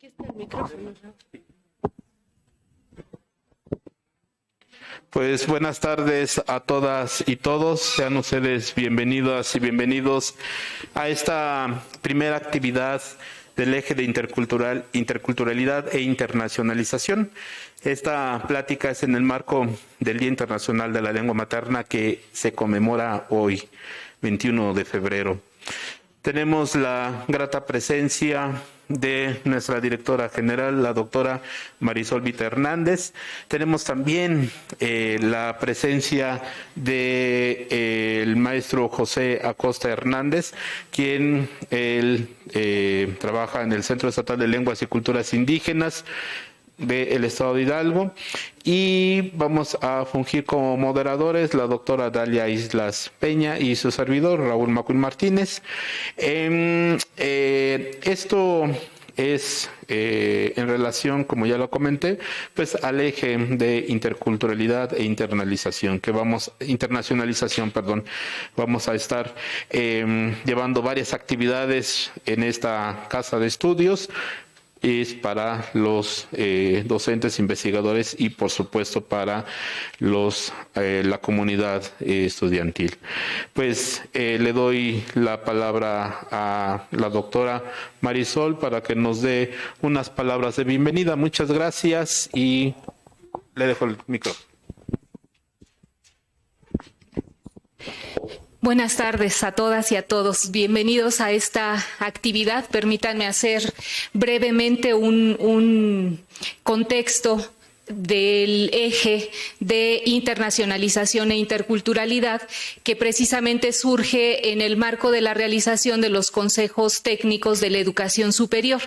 Aquí está el micrófono. Pues buenas tardes a todas y todos. Sean ustedes bienvenidas y bienvenidos a esta primera actividad del eje de interculturalidad e internacionalización. Esta plática es en el marco del Día Internacional de la Lengua Materna que se conmemora hoy, 21 de febrero. Tenemos la grata presencia de nuestra directora general, la doctora Marisol Vita Hernández. Tenemos también la presencia del maestro José Acosta Hernández, quien trabaja en el Centro Estatal de Lenguas y Culturas Indígenas del Estado de Hidalgo, y vamos a fungir como moderadores la doctora Dalia Islas Peña y su servidor Raúl Macuil Martínez. Esto es en relación, como ya lo comenté, pues al eje de interculturalidad e internacionalización, vamos a estar llevando varias actividades en esta casa de estudios. Es para los docentes, investigadores y, por supuesto, para la comunidad estudiantil. Pues le doy la palabra a la doctora Marisol para que nos dé unas palabras de bienvenida. Muchas gracias y le dejo el micrófono. Buenas tardes a todas y a todos. Bienvenidos a esta actividad. Permítanme hacer brevemente un contexto del eje de internacionalización e interculturalidad que precisamente surge en el marco de la realización de los consejos técnicos de la educación superior.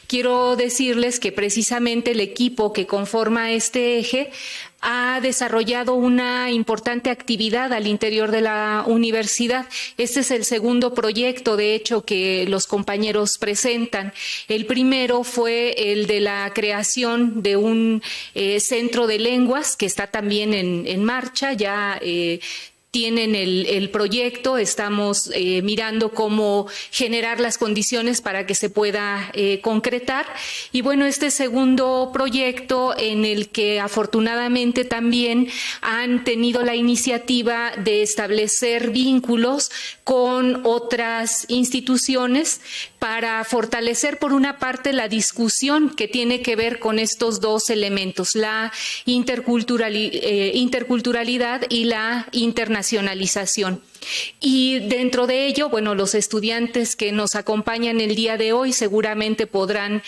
Quiero decirles que precisamente el equipo que conforma este eje ha desarrollado una importante actividad al interior de la universidad. Este es el segundo proyecto, de hecho, que los compañeros presentan. El primero fue el de la creación de un centro de lenguas que está también en marcha. Ya tienen el proyecto, estamos mirando cómo generar las condiciones para que se pueda concretar. Y bueno, este segundo proyecto en el que afortunadamente también han tenido la iniciativa de establecer vínculos con otras instituciones para fortalecer por una parte la discusión que tiene que ver con estos dos elementos, la interculturalidad y la internacionalización. Y dentro de ello, bueno, los estudiantes que nos acompañan el día de hoy seguramente podrán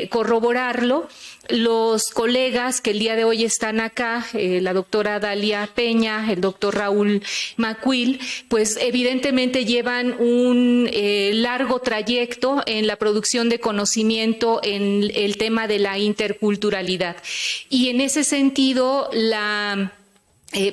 corroborarlo. Los colegas que el día de hoy están acá, la doctora Dalia Peña, el doctor Raúl Macuil, pues evidentemente llevan un largo trayecto en la producción de conocimiento en el tema de la interculturalidad. Y en ese sentido, la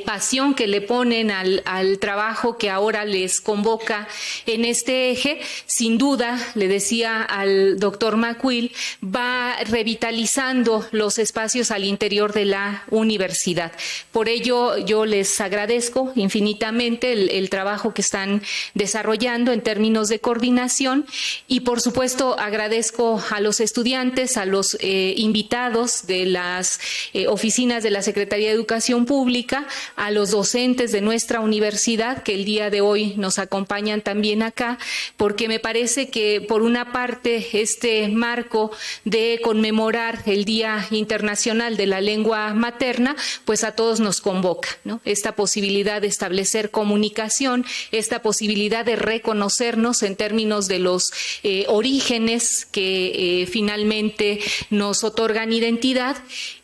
pasión que le ponen al trabajo que ahora les convoca en este eje, sin duda, le decía al doctor Macuil, va revitalizando los espacios al interior de la universidad. Por ello, yo les agradezco infinitamente el trabajo que están desarrollando en términos de coordinación y, por supuesto, agradezco a los estudiantes, a los invitados de las oficinas de la Secretaría de Educación Pública, a los docentes de nuestra universidad que el día de hoy nos acompañan también acá, porque me parece que por una parte este marco de conmemorar el Día Internacional de la Lengua Materna, pues a todos nos convoca, ¿no? Esta posibilidad de establecer comunicación, esta posibilidad de reconocernos en términos de los orígenes que finalmente nos otorgan identidad.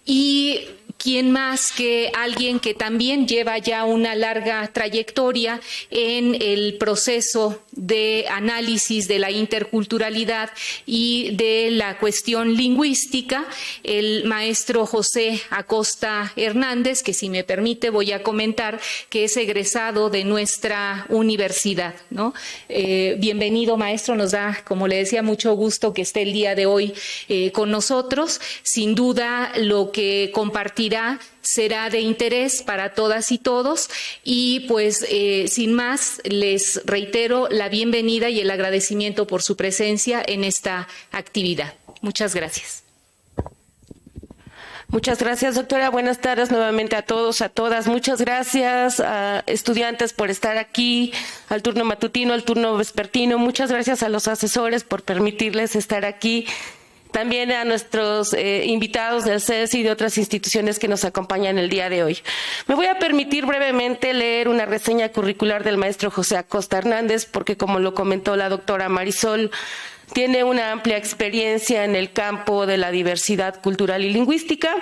Y ¿quién más que alguien que también lleva ya una larga trayectoria en el proceso de análisis de la interculturalidad y de la cuestión lingüística, el maestro José Acosta Hernández, que si me permite voy a comentar que es egresado de nuestra universidad, ¿no? Bienvenido, maestro, nos da, como le decía, mucho gusto que esté el día de hoy con nosotros. Sin duda, lo que compartirá será de interés para todas y todos y pues sin más les reitero la bienvenida y el agradecimiento por su presencia en esta actividad. Muchas gracias. Muchas gracias, doctora. Buenas tardes nuevamente a todos, a todas. Muchas gracias a estudiantes por estar aquí, al turno matutino, al turno vespertino. Muchas gracias a los asesores por permitirles estar aquí. También a nuestros invitados del CES y de otras instituciones que nos acompañan el día de hoy. Me voy a permitir brevemente leer una reseña curricular del maestro José Acosta Hernández, porque como lo comentó la doctora Marisol, tiene una amplia experiencia en el campo de la diversidad cultural y lingüística.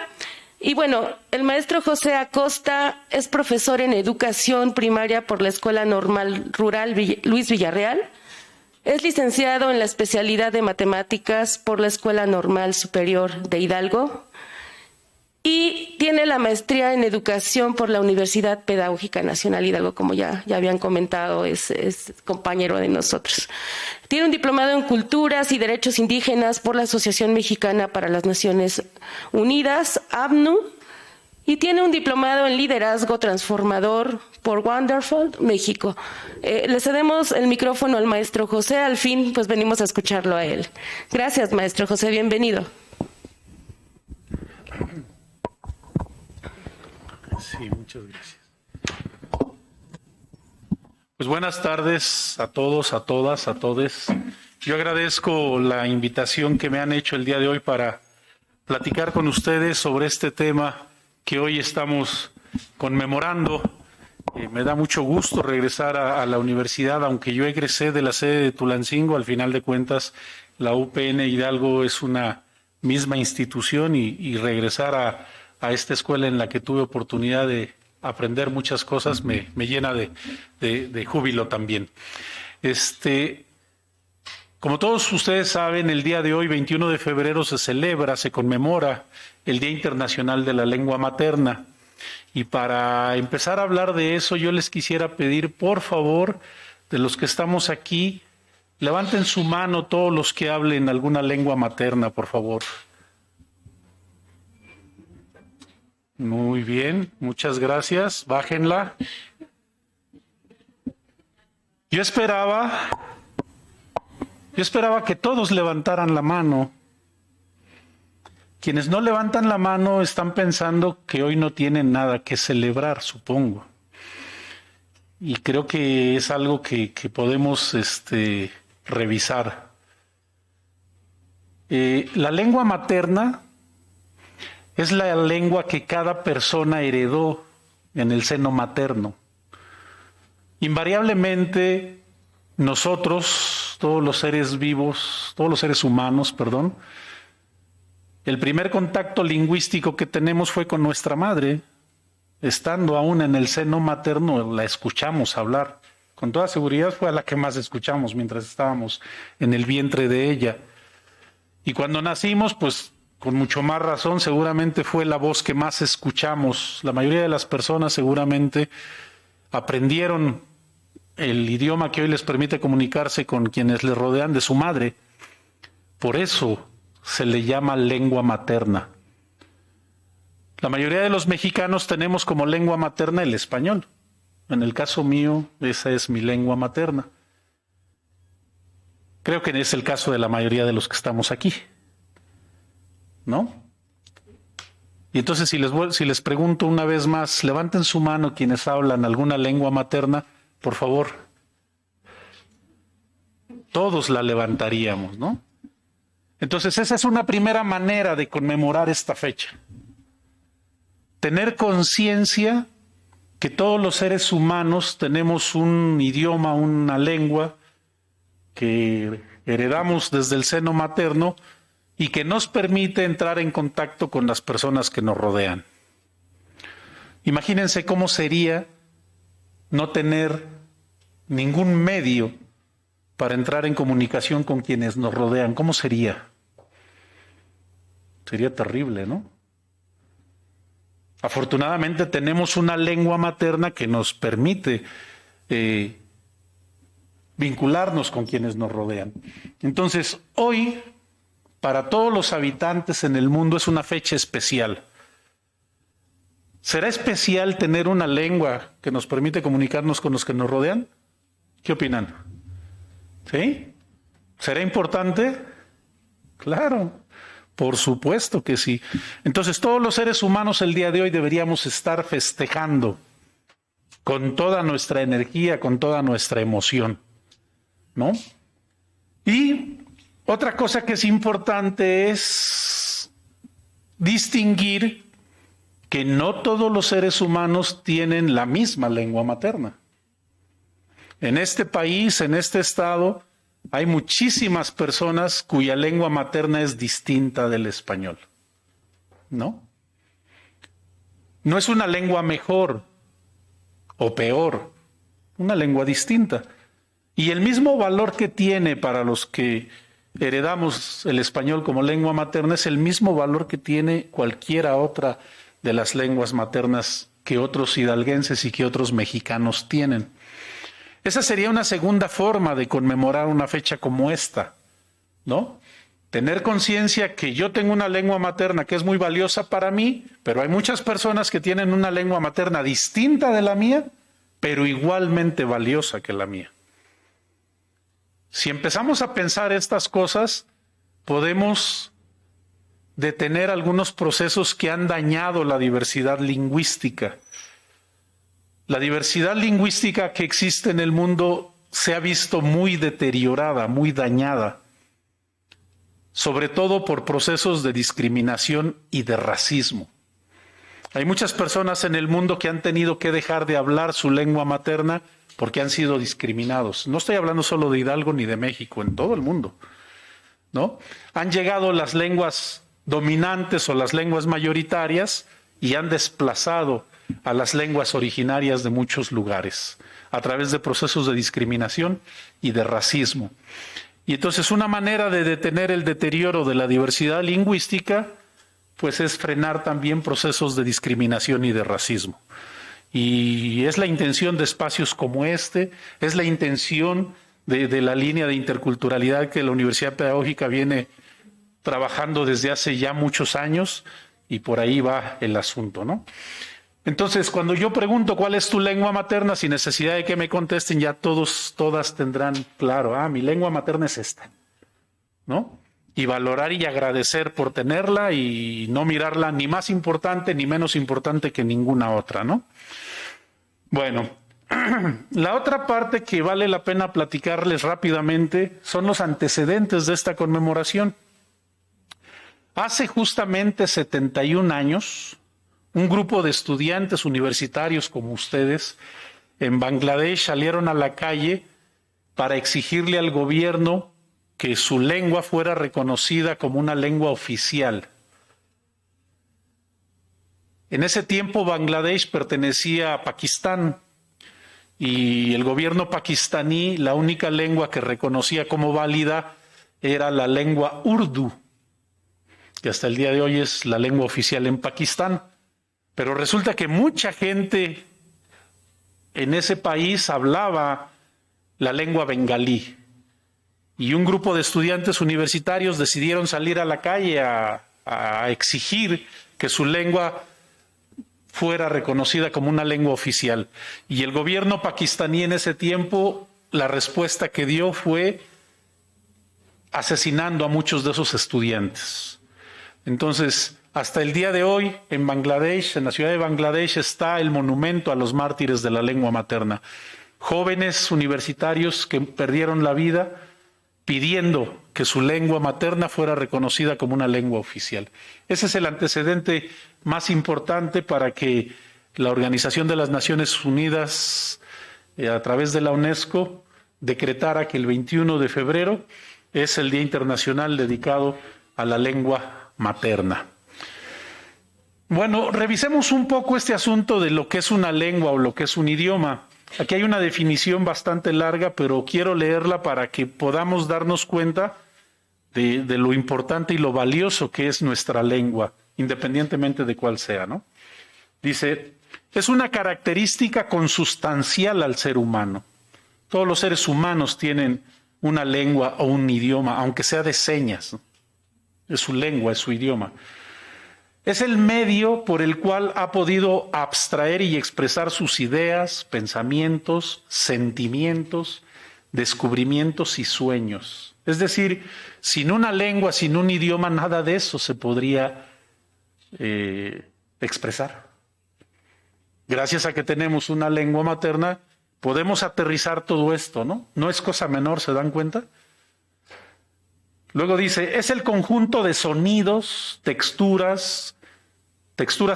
Y bueno, el maestro José Acosta es profesor en educación primaria por la Escuela Normal Rural Luis Villarreal. Es licenciado en la especialidad de matemáticas por la Escuela Normal Superior de Hidalgo y tiene la maestría en educación por la Universidad Pedagógica Nacional Hidalgo, como ya habían comentado, es compañero de nosotros. Tiene un diplomado en Culturas y Derechos Indígenas por la Asociación Mexicana para las Naciones Unidas, ABNU, y tiene un diplomado en Liderazgo Transformador por Wonderful, México. Le cedemos el micrófono al maestro José, al fin pues venimos a escucharlo a él. Gracias, maestro José, bienvenido. Sí, muchas gracias. Pues buenas tardes a todos, a todas, a todes. Yo agradezco la invitación que me han hecho el día de hoy para platicar con ustedes sobre este tema que hoy estamos conmemorando. Me da mucho gusto regresar a la universidad, aunque yo egresé de la sede de Tulancingo. Al final de cuentas, la UPN Hidalgo es una misma institución y regresar a esta escuela en la que tuve oportunidad de aprender muchas cosas me llena de júbilo también. Como todos ustedes saben, el día de hoy, 21 de febrero, se conmemora el Día Internacional de la Lengua Materna. Y para empezar a hablar de eso, yo les quisiera pedir, por favor, de los que estamos aquí, levanten su mano todos los que hablen alguna lengua materna, por favor. Muy bien, muchas gracias. Bájenla. Yo esperaba que todos levantaran la mano. Quienes no levantan la mano están pensando que hoy no tienen nada que celebrar, supongo. Y creo que es algo que podemos revisar. La lengua materna es la lengua que cada persona heredó en el seno materno. Invariablemente, nosotros, todos los seres vivos, todos los seres humanos, el primer contacto lingüístico que tenemos fue con nuestra madre. Estando aún en el seno materno, la escuchamos hablar. Con toda seguridad fue a la que más escuchamos mientras estábamos en el vientre de ella. Y cuando nacimos, pues con mucho más razón, seguramente fue la voz que más escuchamos. La mayoría de las personas seguramente aprendieron el idioma que hoy les permite comunicarse con quienes les rodean de su madre. Por eso se le llama lengua materna. La mayoría de los mexicanos tenemos como lengua materna el español. En el caso mío, esa es mi lengua materna. Creo que es el caso de la mayoría de los que estamos aquí, ¿no? Y entonces si les pregunto una vez más, levanten su mano quienes hablan alguna lengua materna, por favor. Todos la levantaríamos, ¿no? Entonces esa es una primera manera de conmemorar esta fecha. Tener conciencia que todos los seres humanos tenemos un idioma, una lengua que heredamos desde el seno materno y que nos permite entrar en contacto con las personas que nos rodean. Imagínense cómo sería no tener ningún medio para entrar en comunicación con quienes nos rodean. ¿Cómo sería? Sería terrible, ¿no? Afortunadamente tenemos una lengua materna que nos permite vincularnos con quienes nos rodean. Entonces, hoy, para todos los habitantes en el mundo, es una fecha especial. ¿Será especial tener una lengua que nos permite comunicarnos con los que nos rodean? ¿Qué opinan? ¿Sí? ¿Será importante? Claro. Por supuesto que sí. Entonces, todos los seres humanos el día de hoy deberíamos estar festejando con toda nuestra energía, con toda nuestra emoción, ¿no? Y otra cosa que es importante es distinguir que no todos los seres humanos tienen la misma lengua materna. En este país, en este estado, hay muchísimas personas cuya lengua materna es distinta del español, ¿no? No es una lengua mejor o peor, una lengua distinta. Y el mismo valor que tiene para los que heredamos el español como lengua materna es el mismo valor que tiene cualquiera otra de las lenguas maternas que otros hidalguenses y que otros mexicanos tienen. Esa sería una segunda forma de conmemorar una fecha como esta, ¿no? Tener conciencia que yo tengo una lengua materna que es muy valiosa para mí, pero hay muchas personas que tienen una lengua materna distinta de la mía, pero igualmente valiosa que la mía. Si empezamos a pensar estas cosas, podemos detener algunos procesos que han dañado la diversidad lingüística. La diversidad lingüística que existe en el mundo se ha visto muy deteriorada, muy dañada, sobre todo por procesos de discriminación y de racismo. Hay muchas personas en el mundo que han tenido que dejar de hablar su lengua materna porque han sido discriminados. No estoy hablando solo de Hidalgo ni de México, en todo el mundo, ¿no? Han llegado las lenguas dominantes o las lenguas mayoritarias y han desplazado a las lenguas originarias de muchos lugares a través de procesos de discriminación y de racismo. Y entonces una manera de detener el deterioro de la diversidad lingüística pues es frenar también procesos de discriminación y de racismo. Y es la intención de espacios como este, es la intención de la línea de interculturalidad que la Universidad Pedagógica viene trabajando desde hace ya muchos años, y por ahí va el asunto, ¿no? Entonces, cuando yo pregunto cuál es tu lengua materna, sin necesidad de que me contesten, ya todas tendrán claro, mi lengua materna es esta, ¿no? Y valorar y agradecer por tenerla y no mirarla ni más importante ni menos importante que ninguna otra, ¿no? Bueno, la otra parte que vale la pena platicarles rápidamente son los antecedentes de esta conmemoración. Hace justamente 71 años, un grupo de estudiantes universitarios como ustedes en Bangladesh salieron a la calle para exigirle al gobierno que su lengua fuera reconocida como una lengua oficial. En ese tiempo Bangladesh pertenecía a Pakistán y el gobierno pakistaní, la única lengua que reconocía como válida era la lengua urdu, que hasta el día de hoy es la lengua oficial en Pakistán. Pero resulta que mucha gente en ese país hablaba la lengua bengalí. Y un grupo de estudiantes universitarios decidieron salir a la calle a exigir que su lengua fuera reconocida como una lengua oficial. Y el gobierno pakistaní en ese tiempo, la respuesta que dio fue asesinando a muchos de esos estudiantes. Entonces, hasta el día de hoy, en Bangladesh, en la ciudad de Bangladesh, está el monumento a los mártires de la lengua materna. Jóvenes universitarios que perdieron la vida pidiendo que su lengua materna fuera reconocida como una lengua oficial. Ese es el antecedente más importante para que la Organización de las Naciones Unidas, a través de la UNESCO, decretara que el 21 de febrero es el Día Internacional dedicado a la lengua materna. Bueno, revisemos un poco este asunto de lo que es una lengua o lo que es un idioma. Aquí hay una definición bastante larga, pero quiero leerla para que podamos darnos cuenta de lo importante y lo valioso que es nuestra lengua, independientemente de cuál sea, ¿no? Dice, es una característica consustancial al ser humano. Todos los seres humanos tienen una lengua o un idioma, aunque sea de señas, ¿no? Es su lengua, es su idioma. Es el medio por el cual ha podido abstraer y expresar sus ideas, pensamientos, sentimientos, descubrimientos y sueños. Es decir, sin una lengua, sin un idioma, nada de eso se podría expresar. Gracias a que tenemos una lengua materna, podemos aterrizar todo esto, ¿no? No es cosa menor, ¿se dan cuenta? Luego dice, es el conjunto de sonidos, texturas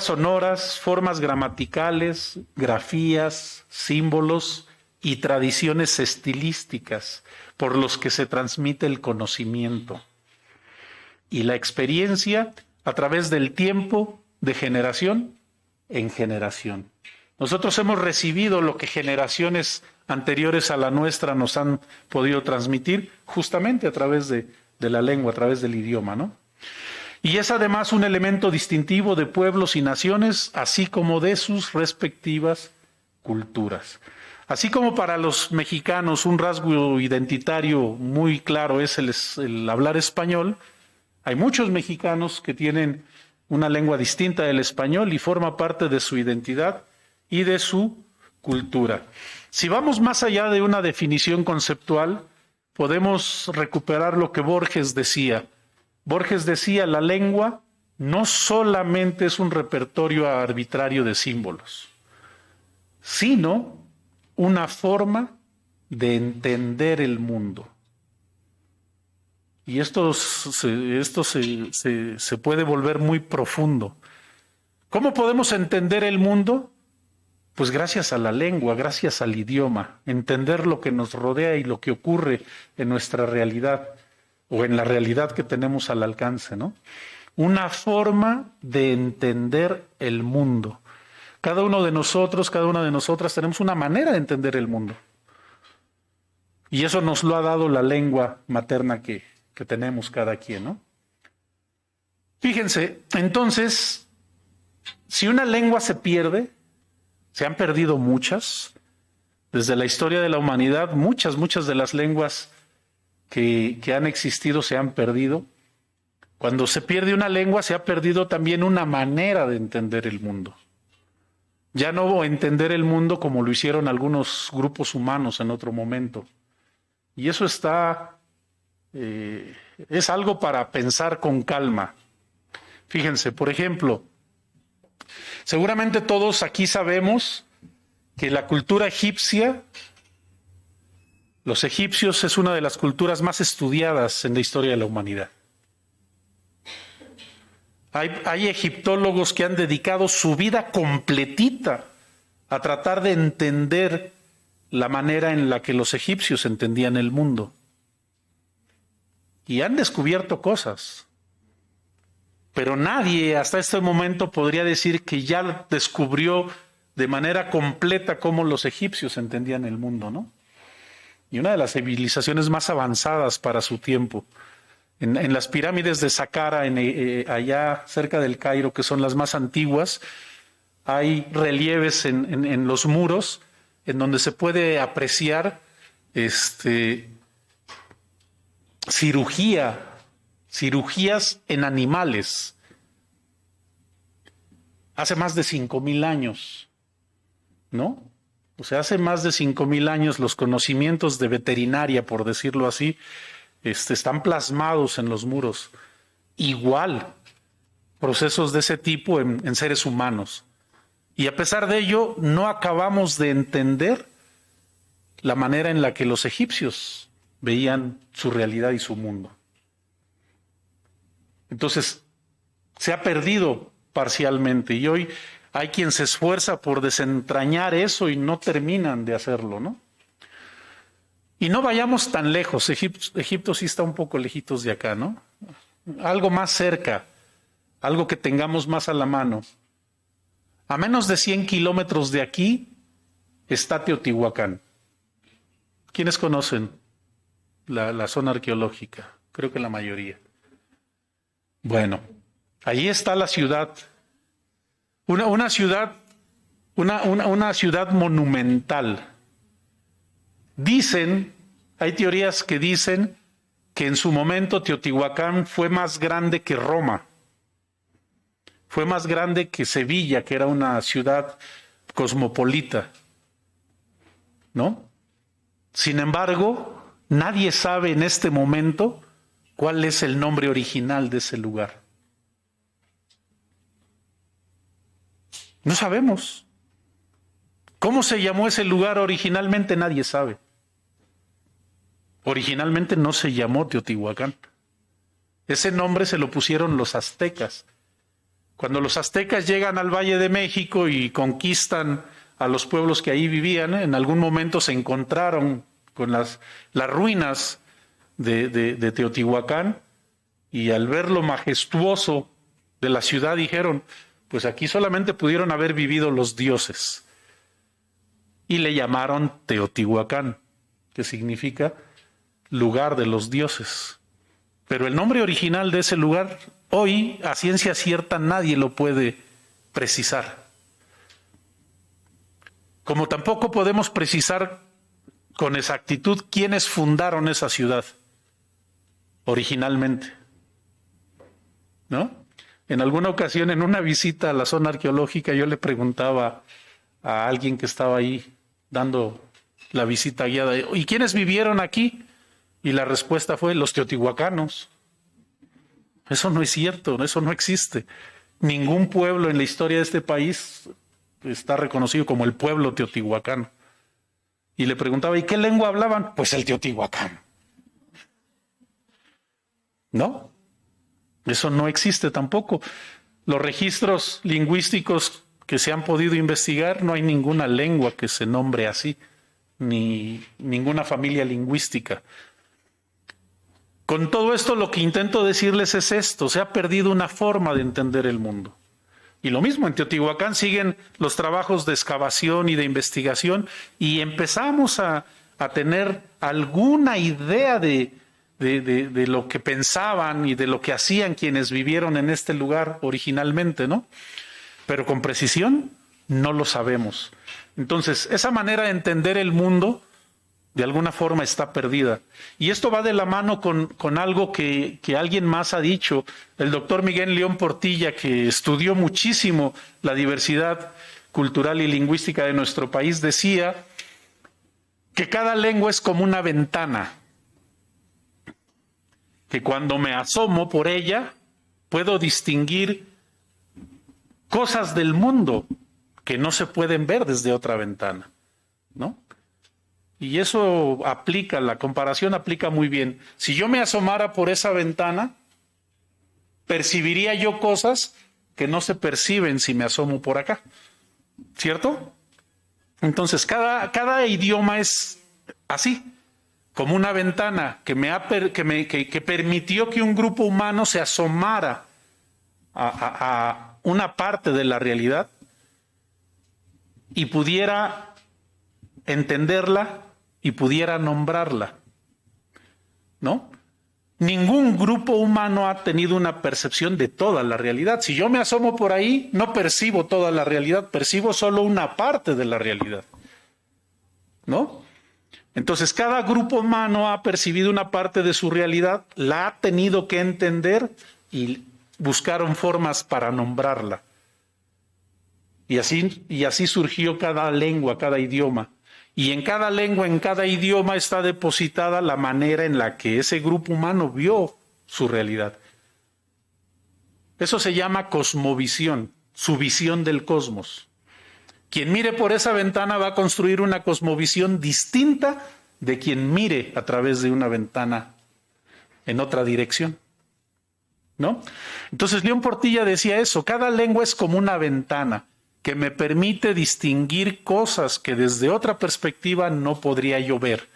sonoras, formas gramaticales, grafías, símbolos y tradiciones estilísticas por los que se transmite el conocimiento y la experiencia a través del tiempo de generación en generación. Nosotros hemos recibido lo que generaciones anteriores a la nuestra nos han podido transmitir justamente a través de la lengua, a través del idioma, ¿no? Y es además un elemento distintivo de pueblos y naciones, así como de sus respectivas culturas. Así como para los mexicanos un rasgo identitario muy claro es el hablar español, hay muchos mexicanos que tienen una lengua distinta del español y forma parte de su identidad y de su cultura. Si vamos más allá de una definición conceptual, podemos recuperar lo que Borges decía. Borges decía, la lengua no solamente es un repertorio arbitrario de símbolos, sino una forma de entender el mundo. Y esto se puede volver muy profundo. ¿Cómo podemos entender el mundo? Pues gracias a la lengua, gracias al idioma, entender lo que nos rodea y lo que ocurre en nuestra realidad o en la realidad que tenemos al alcance, ¿no? Una forma de entender el mundo. Cada uno de nosotros, cada una de nosotras tenemos una manera de entender el mundo. Y eso nos lo ha dado la lengua materna que tenemos cada quien, ¿no? Fíjense, entonces, si una lengua se pierde, se han perdido muchas, desde la historia de la humanidad, muchas de las lenguas que han existido se han perdido. Cuando se pierde una lengua, se ha perdido también una manera de entender el mundo. Ya no entender el mundo como lo hicieron algunos grupos humanos en otro momento. Y eso es algo para pensar con calma. Fíjense, por ejemplo, seguramente todos aquí sabemos que la cultura egipcia, los egipcios, es una de las culturas más estudiadas en la historia de la humanidad. Hay egiptólogos que han dedicado su vida completita a tratar de entender la manera en la que los egipcios entendían el mundo. Y han descubierto cosas. Pero nadie hasta este momento podría decir que ya descubrió de manera completa cómo los egipcios entendían el mundo, ¿no? Y una de las civilizaciones más avanzadas para su tiempo. En las pirámides de Saqqara, allá cerca del Cairo, que son las más antiguas, hay relieves en los muros en donde se puede apreciar cirugías en animales. Hace más de 5,000 años, ¿no? O sea, hace más de 5,000 años los conocimientos de veterinaria, por decirlo así, están plasmados en los muros. Igual, procesos de ese tipo en seres humanos. Y a pesar de ello, no acabamos de entender la manera en la que los egipcios veían su realidad y su mundo. Entonces, se ha perdido parcialmente y hoy hay quien se esfuerza por desentrañar eso y no terminan de hacerlo, ¿no? Y no vayamos tan lejos. Egipto sí está un poco lejitos de acá, ¿no? Algo más cerca, algo que tengamos más a la mano. A menos de 100 kilómetros de aquí está Teotihuacán. ¿Quiénes conocen la zona arqueológica? Creo que la mayoría. Bueno, allí está la ciudad. Una ciudad monumental. Hay teorías que dicen que en su momento Teotihuacán fue más grande que Roma. Fue más grande que Sevilla, que era una ciudad cosmopolita, ¿no? Sin embargo, nadie sabe en este momento cuál es el nombre original de ese lugar. No sabemos. ¿Cómo se llamó ese lugar originalmente? Nadie sabe. Originalmente no se llamó Teotihuacán. Ese nombre se lo pusieron los aztecas. Cuando los aztecas llegan al Valle de México y conquistan a los pueblos que ahí vivían, en algún momento se encontraron con las ruinas de Teotihuacán, y al ver lo majestuoso de la ciudad dijeron, pues aquí solamente pudieron haber vivido los dioses. Y le llamaron Teotihuacán, que significa lugar de los dioses. Pero el nombre original de ese lugar, hoy, a ciencia cierta, nadie lo puede precisar. Como tampoco podemos precisar con exactitud quiénes fundaron esa ciudad originalmente, ¿no? En alguna ocasión, en una visita a la zona arqueológica, yo le preguntaba a alguien que estaba ahí dando la visita guiada, ¿y quiénes vivieron aquí? Y la respuesta fue los teotihuacanos. Eso no es cierto, eso no existe. Ningún pueblo en la historia de este país está reconocido como el pueblo teotihuacano. Y le preguntaba, ¿y qué lengua hablaban? Pues el teotihuacano. No, eso no existe tampoco. Los registros lingüísticos que se han podido investigar, no hay ninguna lengua que se nombre así, ni ninguna familia lingüística. Con todo esto lo que intento decirles es esto: se ha perdido una forma de entender el mundo. Y lo mismo, en Teotihuacán siguen los trabajos de excavación y de investigación, y empezamos a tener alguna idea de lo que pensaban y de lo que hacían quienes vivieron en este lugar originalmente, ¿no? Pero con precisión no lo sabemos. Entonces, esa manera de entender el mundo de alguna forma está perdida. Y esto va de la mano con algo que alguien más ha dicho. El doctor Miguel León Portilla, que estudió muchísimo la diversidad cultural y lingüística de nuestro país, decía que cada lengua es como una ventana, que cuando me asomo por ella puedo distinguir cosas del mundo que no se pueden ver desde otra ventana, ¿no? Y eso aplica, la comparación aplica muy bien. Si yo me asomara por esa ventana, percibiría yo cosas que no se perciben si me asomo por acá, ¿cierto? Entonces, cada idioma es así, como una ventana que permitió que un grupo humano se asomara a una parte de la realidad y pudiera entenderla y pudiera nombrarla, ¿no? Ningún grupo humano ha tenido una percepción de toda la realidad. Si yo me asomo por ahí, no percibo toda la realidad, percibo solo una parte de la realidad, ¿no? Entonces, cada grupo humano ha percibido una parte de su realidad, la ha tenido que entender y buscaron formas para nombrarla. Y así surgió cada lengua, cada idioma. Y en cada lengua, en cada idioma está depositada la manera en la que ese grupo humano vio su realidad. Eso se llama cosmovisión, su visión del cosmos. Quien mire por esa ventana va a construir una cosmovisión distinta de quien mire a través de una ventana en otra dirección, ¿no? Entonces León Portilla decía eso: cada lengua es como una ventana que me permite distinguir cosas que desde otra perspectiva no podría yo ver.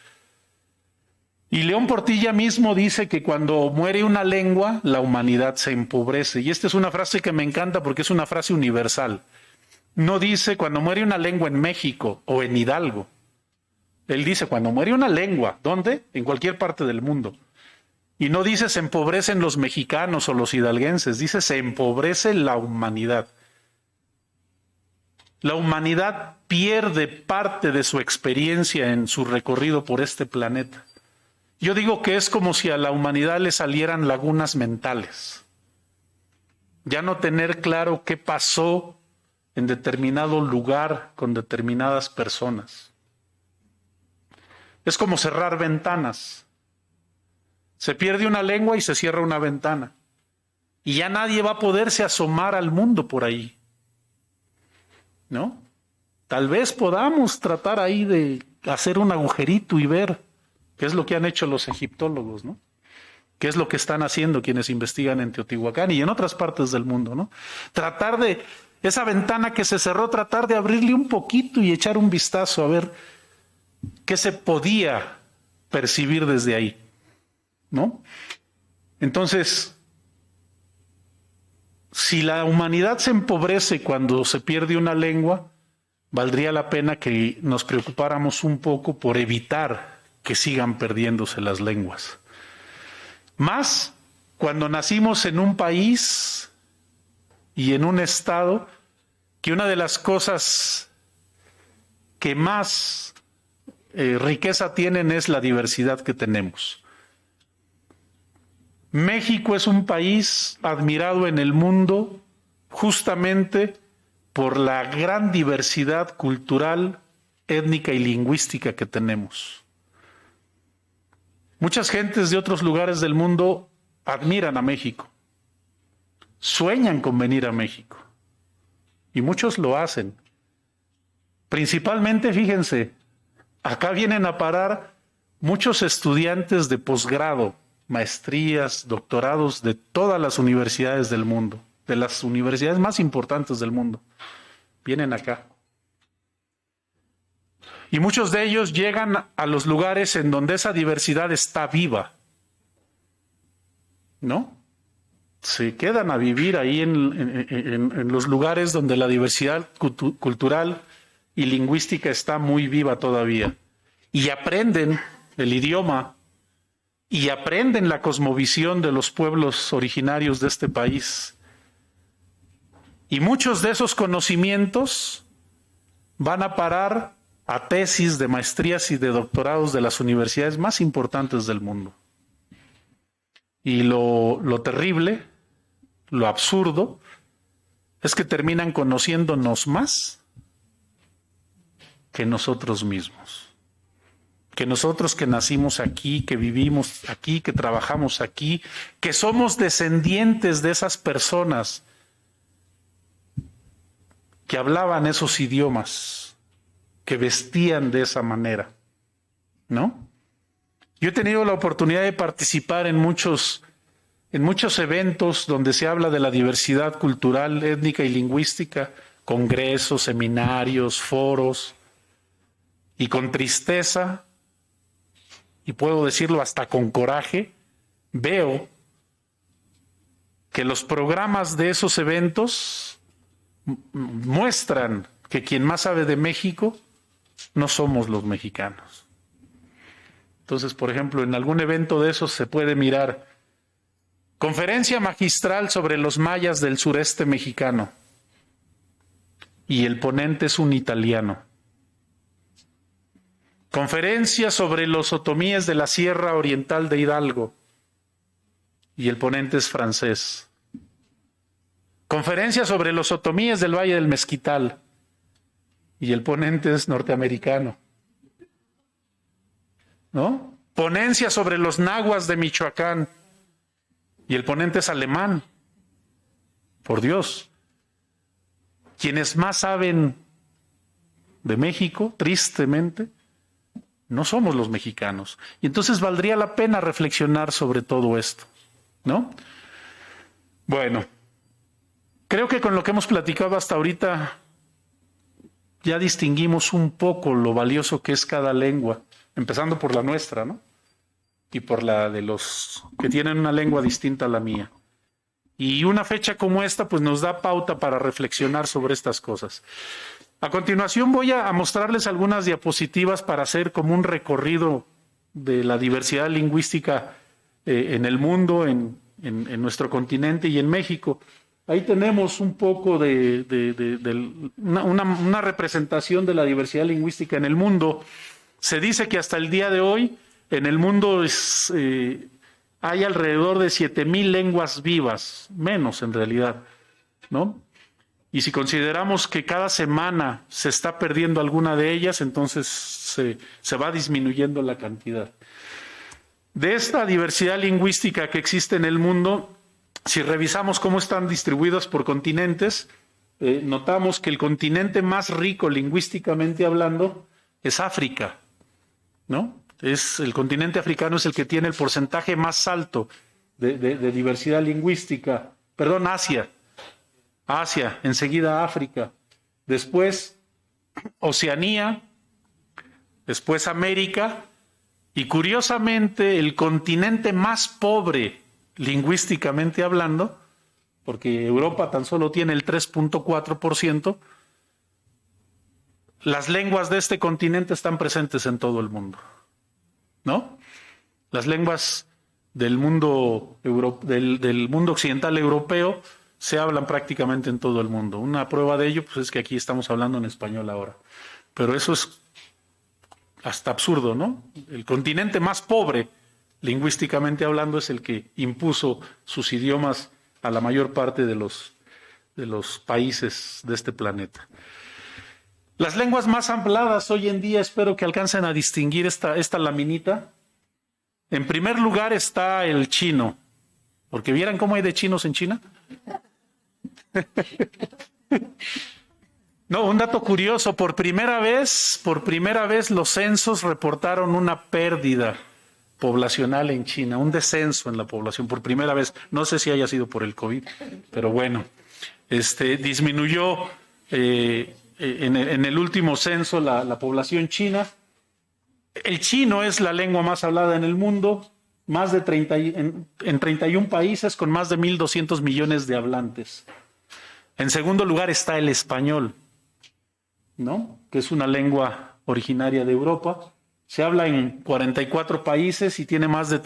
Y León Portilla mismo dice que cuando muere una lengua, la humanidad se empobrece. Y esta es una frase que me encanta porque es una frase universal. No dice cuando muere una lengua en México o en Hidalgo. Él dice cuando muere una lengua. ¿Dónde? En cualquier parte del mundo. Y no dice se empobrecen los mexicanos o los hidalguenses. Dice se empobrece la humanidad. La humanidad pierde parte de su experiencia en su recorrido por este planeta. Yo digo que es como si a la humanidad le salieran lagunas mentales. Ya no tener claro qué pasó en determinado lugar con determinadas personas. Es como cerrar ventanas. Se pierde una lengua y se cierra una ventana. Y ya nadie va a poderse asomar al mundo por ahí, ¿no? Tal vez podamos tratar ahí de hacer un agujerito y ver qué es lo que han hecho los egiptólogos, ¿no? ¿Qué es lo que están haciendo quienes investigan en Teotihuacán y en otras partes del mundo, ¿no? Tratar de, esa ventana que se cerró, tratar de abrirle un poquito y echar un vistazo a ver qué se podía percibir desde ahí, ¿no? Entonces, si la humanidad se empobrece cuando se pierde una lengua, valdría la pena que nos preocupáramos un poco por evitar que sigan perdiéndose las lenguas. Más cuando nacimos en un país y en un estado que una de las cosas que más riqueza tienen es la diversidad que tenemos. México es un país admirado en el mundo justamente por la gran diversidad cultural, étnica y lingüística que tenemos. Muchas gentes de otros lugares del mundo admiran a México, sueñan con venir a México y muchos lo hacen. Principalmente, fíjense, acá vienen a parar muchos estudiantes de posgrado, maestrías, doctorados de todas las universidades del mundo, de las universidades más importantes del mundo, vienen acá. Y muchos de ellos llegan a los lugares en donde esa diversidad está viva, ¿no? Se quedan a vivir ahí en los lugares donde la diversidad cultural y lingüística está muy viva todavía. Y aprenden el idioma y aprenden la cosmovisión de los pueblos originarios de este país. Y muchos de esos conocimientos van a parar a tesis de maestrías y de doctorados de las universidades más importantes del mundo. Y lo terrible, lo absurdo, es que terminan conociéndonos más que nosotros mismos. Que nosotros que nacimos aquí, que vivimos aquí, que trabajamos aquí, que somos descendientes de esas personas que hablaban esos idiomas, que vestían de esa manera, ¿no? Yo he tenido la oportunidad de participar en muchos eventos donde se habla de la diversidad cultural, étnica y lingüística, congresos, seminarios, foros, y con tristeza, y puedo decirlo hasta con coraje, veo que los programas de esos eventos muestran que quien más sabe de México no somos los mexicanos. Entonces, por ejemplo, en algún evento de esos se puede mirar conferencia magistral sobre los mayas del sureste mexicano y el ponente es un italiano. Conferencia sobre los otomíes de la Sierra Oriental de Hidalgo y el ponente es francés. Conferencia sobre los otomíes del Valle del Mezquital y el ponente es norteamericano, ¿no? Ponencia sobre los nahuas de Michoacán y el ponente es alemán. Por Dios, quienes más saben de México, tristemente, no somos los mexicanos. Y entonces valdría la pena reflexionar sobre todo esto, ¿no? Bueno, creo que con lo que hemos platicado hasta ahorita ya distinguimos un poco lo valioso que es cada lengua, empezando por la nuestra, ¿no? Y por la de los que tienen una lengua distinta a la mía. Y una fecha como esta, pues nos da pauta para reflexionar sobre estas cosas. A continuación voy a mostrarles algunas diapositivas para hacer como un recorrido de la diversidad lingüística en el mundo, en nuestro continente y en México. Ahí tenemos un poco una representación de la diversidad lingüística en el mundo. Se dice que hasta el día de hoy en el mundo hay alrededor de 7,000 lenguas vivas, menos en realidad, ¿no? Y si consideramos que cada semana se está perdiendo alguna de ellas, entonces se va disminuyendo la cantidad. De esta diversidad lingüística que existe en el mundo, si revisamos cómo están distribuidas por continentes, notamos que el continente más rico lingüísticamente hablando es África, ¿no? El continente africano es el que tiene el porcentaje más alto de diversidad lingüística. Perdón, Asia, enseguida África, después Oceanía, después América, y curiosamente el continente más pobre lingüísticamente hablando, porque Europa tan solo tiene el 3.4%, las lenguas de este continente están presentes en todo el mundo, ¿no? Las lenguas del mundo occidental europeo se hablan prácticamente en todo el mundo. Una prueba de ello pues, es que aquí estamos hablando en español ahora. Pero eso es hasta absurdo, ¿no? El continente más pobre, lingüísticamente hablando, es el que impuso sus idiomas a la mayor parte de los países de este planeta. Las lenguas más habladas hoy en día, espero que alcancen a distinguir esta laminita. En primer lugar está el chino, porque ¿vieran cómo hay de chinos en China? No, un dato curioso, por primera vez los censos reportaron una pérdida poblacional en China, un descenso en la población por primera vez. No sé si haya sido por el COVID, pero bueno, disminuyó en el último censo la población china. El chino es la lengua más hablada en el mundo, más de 31 países con más de 1.200 millones de hablantes. En segundo lugar está el español, ¿no? Que es una lengua originaria de Europa. Se habla en 44 países y tiene más de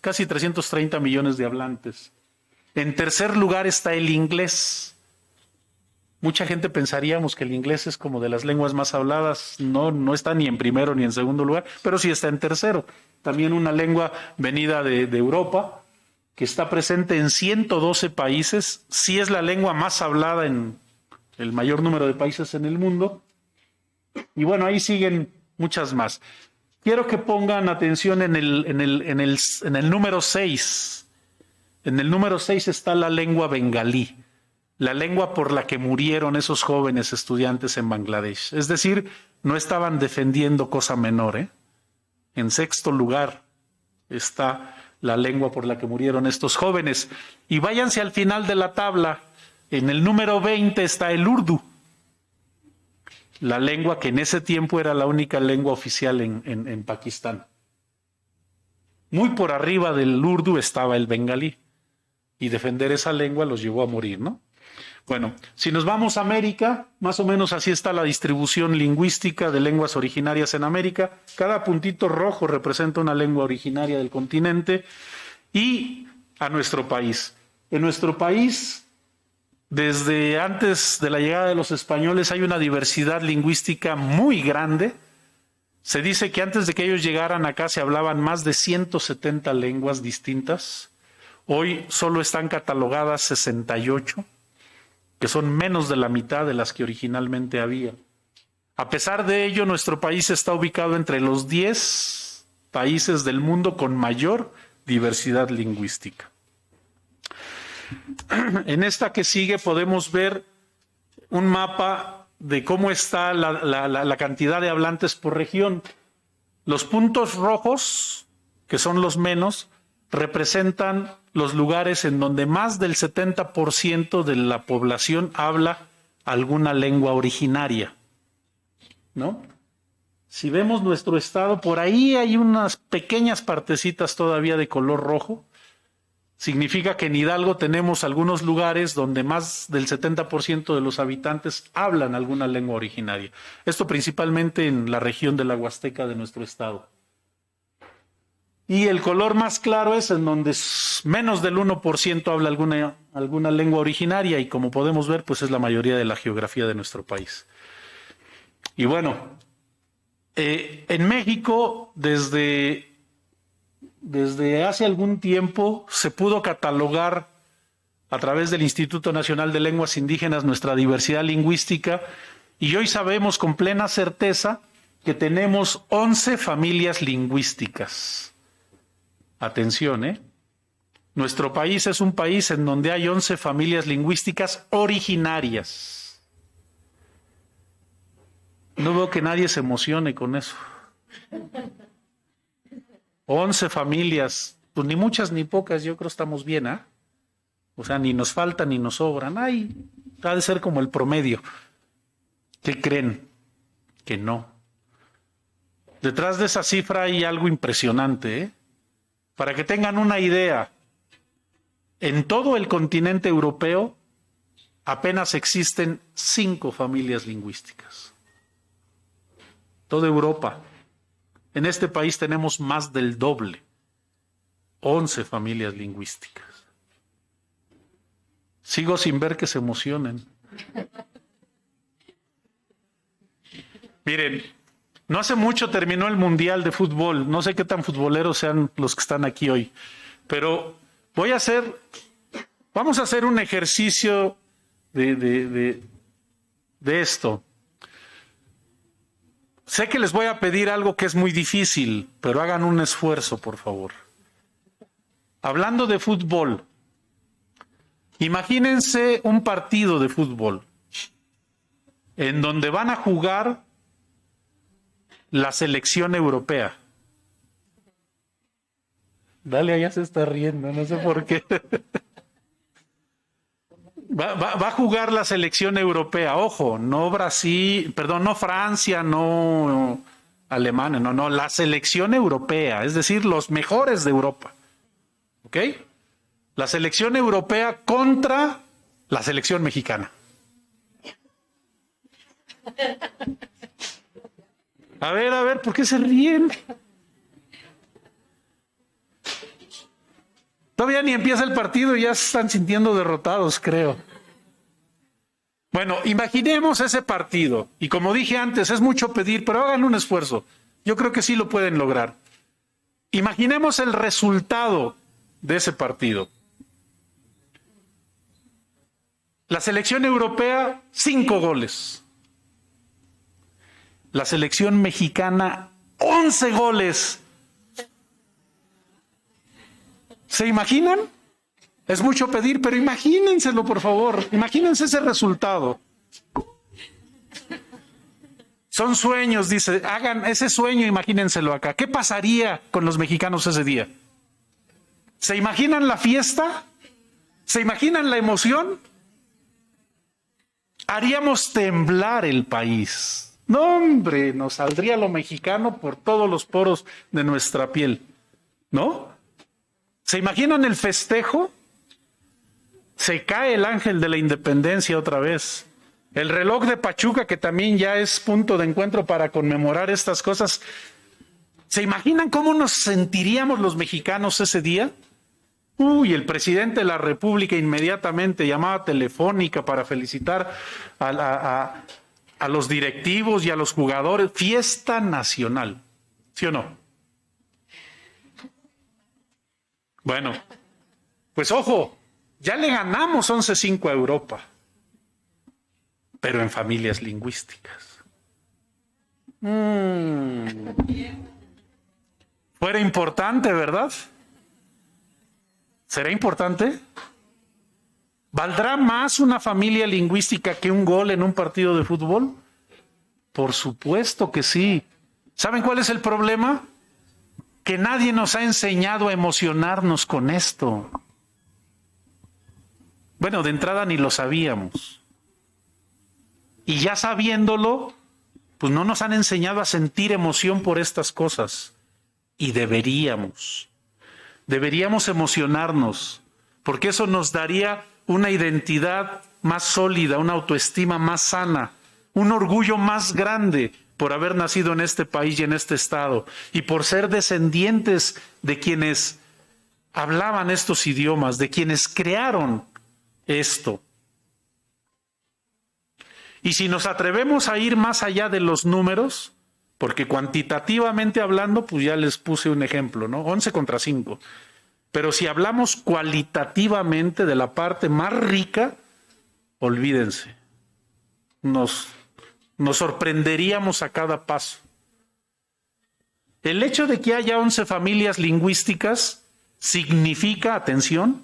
casi 330 millones de hablantes. En tercer lugar está el inglés. Mucha gente pensaríamos que el inglés es como de las lenguas más habladas. No está ni en primero ni en segundo lugar, pero sí está en tercero. También una lengua venida de Europa, que está presente en 112 países. Sí es la lengua más hablada en el mayor número de países en el mundo. Y bueno, ahí siguen muchas más. Quiero que pongan atención en el número 6. En el número 6 está la lengua bengalí, la lengua por la que murieron esos jóvenes estudiantes en Bangladesh. Es decir, no estaban defendiendo cosa menor, ¿eh? En sexto lugar está la lengua por la que murieron estos jóvenes. Y váyanse al final de la tabla. En el número 20 está el urdu, la lengua que en ese tiempo era la única lengua oficial en Pakistán. Muy por arriba del urdu estaba el bengalí, y defender esa lengua los llevó a morir, ¿no? Bueno, si nos vamos a América, más o menos así está la distribución lingüística de lenguas originarias en América. Cada puntito rojo representa una lengua originaria del continente. Y a nuestro país. En nuestro país, desde antes de la llegada de los españoles, hay una diversidad lingüística muy grande. Se dice que antes de que ellos llegaran acá se hablaban más de 170 lenguas distintas. Hoy solo están catalogadas 68. Que son menos de la mitad de las que originalmente había. A pesar de ello, nuestro país está ubicado entre los 10 países del mundo con mayor diversidad lingüística. En esta que sigue podemos ver un mapa de cómo está la cantidad de hablantes por región. Los puntos rojos, que son los menos, representan los lugares en donde más del 70% de la población habla alguna lengua originaria, ¿no? Si vemos nuestro estado, por ahí hay unas pequeñas partecitas todavía de color rojo. Significa que en Hidalgo tenemos algunos lugares donde más del 70% de los habitantes hablan alguna lengua originaria. Esto principalmente en la región de la Huasteca de nuestro estado. Y el color más claro es en donde menos del 1% habla alguna lengua originaria, y como podemos ver, pues es la mayoría de la geografía de nuestro país. Y bueno, en México, desde hace algún tiempo, se pudo catalogar a través del Instituto Nacional de Lenguas Indígenas, nuestra diversidad lingüística, y hoy sabemos con plena certeza que tenemos 11 familias lingüísticas. Atención, ¿eh? Nuestro país es un país en donde hay 11 familias lingüísticas originarias. No veo que nadie se emocione con eso. 11 familias, pues ni muchas ni pocas, yo creo que estamos bien, ¿ah? O sea, ni nos faltan ni nos sobran. Ay, ha de ser como el promedio. ¿Qué creen? Que no. Detrás de esa cifra hay algo impresionante, ¿eh? Para que tengan una idea, en todo el continente europeo apenas existen 5 familias lingüísticas. Toda Europa. En este país tenemos más del doble, 11 familias lingüísticas. Sigo sin ver que se emocionen. Miren, no hace mucho terminó el Mundial de Fútbol. No sé qué tan futboleros sean los que están aquí hoy, pero vamos a hacer un ejercicio de esto. Sé que les voy a pedir algo que es muy difícil, pero hagan un esfuerzo, por favor. Hablando de fútbol, imagínense un partido de fútbol en donde van a jugar la selección europea. Dale, allá se está riendo, no sé por qué. Va a jugar la selección europea, ojo, no Brasil, perdón, no Francia, no Alemania, no, la selección europea, es decir, los mejores de Europa. ¿Ok? La selección europea contra la selección mexicana. A ver, ¿por qué se ríen? Todavía ni empieza el partido y ya se están sintiendo derrotados, creo. Bueno, imaginemos ese partido. Y como dije antes, es mucho pedir, pero hagan un esfuerzo. Yo creo que sí lo pueden lograr. Imaginemos el resultado de ese partido. La selección europea, 5 goles. La selección mexicana, 11 goles. ¿Se imaginan? Es mucho pedir, pero imagínenselo, por favor. Imagínense ese resultado. Son sueños, dice. Hagan ese sueño, imagínenselo acá. ¿Qué pasaría con los mexicanos ese día? ¿Se imaginan la fiesta? ¿Se imaginan la emoción? Haríamos temblar el país. No, hombre, nos saldría lo mexicano por todos los poros de nuestra piel. ¿No? ¿Se imaginan el festejo? Se cae el ángel de la independencia otra vez. El reloj de Pachuca, que también ya es punto de encuentro para conmemorar estas cosas. ¿Se imaginan cómo nos sentiríamos los mexicanos ese día? Uy, el presidente de la República inmediatamente llamaba telefónica para felicitar a los directivos y a los jugadores. Fiesta nacional. ¿Sí o no? Bueno, pues ojo, ya le ganamos 11-5 a Europa, pero en familias lingüísticas. Fuera importante, ¿verdad? ¿Será importante? ¿Valdrá más una familia lingüística que un gol en un partido de fútbol? Por supuesto que sí. ¿Saben cuál es el problema? Que nadie nos ha enseñado a emocionarnos con esto. Bueno, de entrada ni lo sabíamos. Y ya sabiéndolo, pues no nos han enseñado a sentir emoción por estas cosas. Y deberíamos emocionarnos, porque eso nos daría una identidad más sólida, una autoestima más sana, un orgullo más grande por haber nacido en este país y en este estado, y por ser descendientes de quienes hablaban estos idiomas, de quienes crearon esto. Y si nos atrevemos a ir más allá de los números, porque cuantitativamente hablando, pues ya les puse un ejemplo, ¿no? 11 contra 5. Pero si hablamos cualitativamente de la parte más rica, olvídense, nos sorprenderíamos a cada paso. El hecho de que haya 11 familias lingüísticas significa, atención,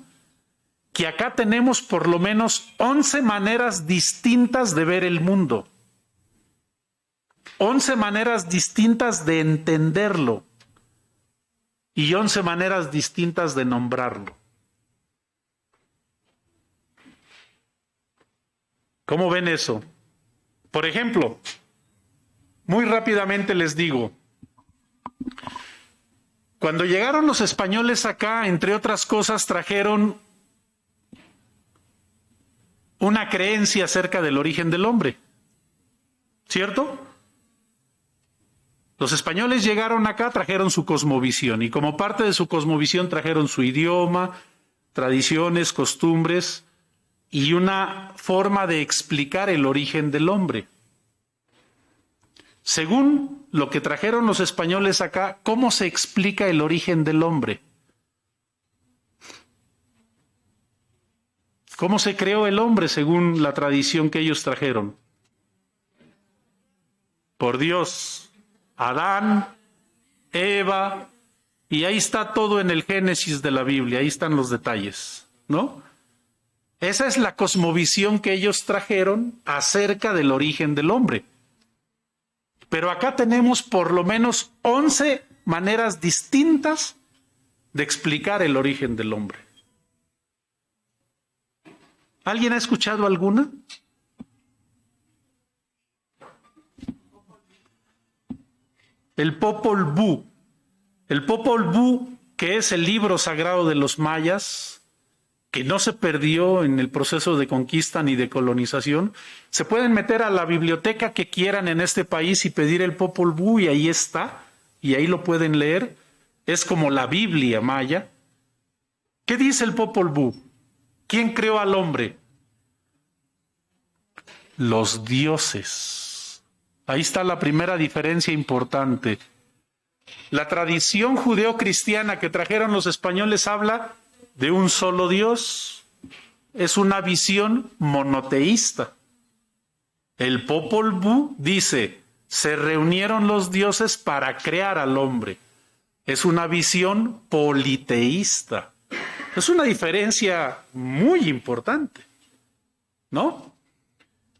que acá tenemos por lo menos 11 maneras distintas de ver el mundo. 11 maneras distintas de entenderlo. Y 11 maneras distintas de nombrarlo. ¿Cómo ven eso? Por ejemplo, muy rápidamente les digo, cuando llegaron los españoles acá, entre otras cosas, trajeron una creencia acerca del origen del hombre, ¿cierto? Los españoles llegaron acá, trajeron su cosmovisión y como parte de su cosmovisión trajeron su idioma, tradiciones, costumbres y una forma de explicar el origen del hombre. Según lo que trajeron los españoles acá, ¿cómo se explica el origen del hombre? ¿Cómo se creó el hombre según la tradición que ellos trajeron? Por Dios. Adán, Eva, y ahí está todo en el Génesis de la Biblia, ahí están los detalles, ¿no? Esa es la cosmovisión que ellos trajeron acerca del origen del hombre. Pero acá tenemos por lo menos 11 maneras distintas de explicar el origen del hombre. ¿Alguien ha escuchado alguna? El Popol Vuh. El Popol Vuh, que es el libro sagrado de los mayas, que no se perdió en el proceso de conquista ni de colonización, se pueden meter a la biblioteca que quieran en este país y pedir el Popol Vuh y ahí está, y ahí lo pueden leer. Es como la Biblia maya. ¿Qué dice el Popol Vuh? ¿Quién creó al hombre? Los dioses. Ahí está la primera diferencia importante. La tradición judeocristiana que trajeron los españoles habla de un solo Dios. Es una visión monoteísta. El Popol Vuh dice, se reunieron los dioses para crear al hombre. Es una visión politeísta. Es una diferencia muy importante, ¿no?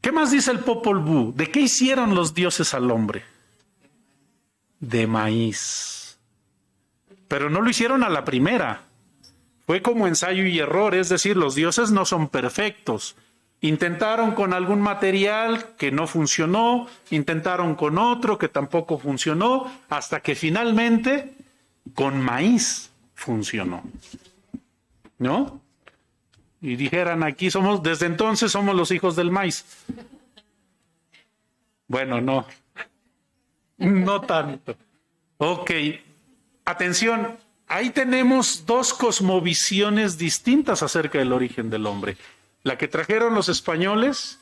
¿Qué más dice el Popol Vuh? ¿De qué hicieron los dioses al hombre? De maíz. Pero no lo hicieron a la primera. Fue como ensayo y error, es decir, los dioses no son perfectos. Intentaron con algún material que no funcionó, intentaron con otro que tampoco funcionó, hasta que finalmente con maíz funcionó. ¿No? Y dijeran aquí desde entonces somos los hijos del maíz. Bueno, no tanto. Ok, atención, ahí tenemos dos cosmovisiones distintas acerca del origen del hombre. La que trajeron los españoles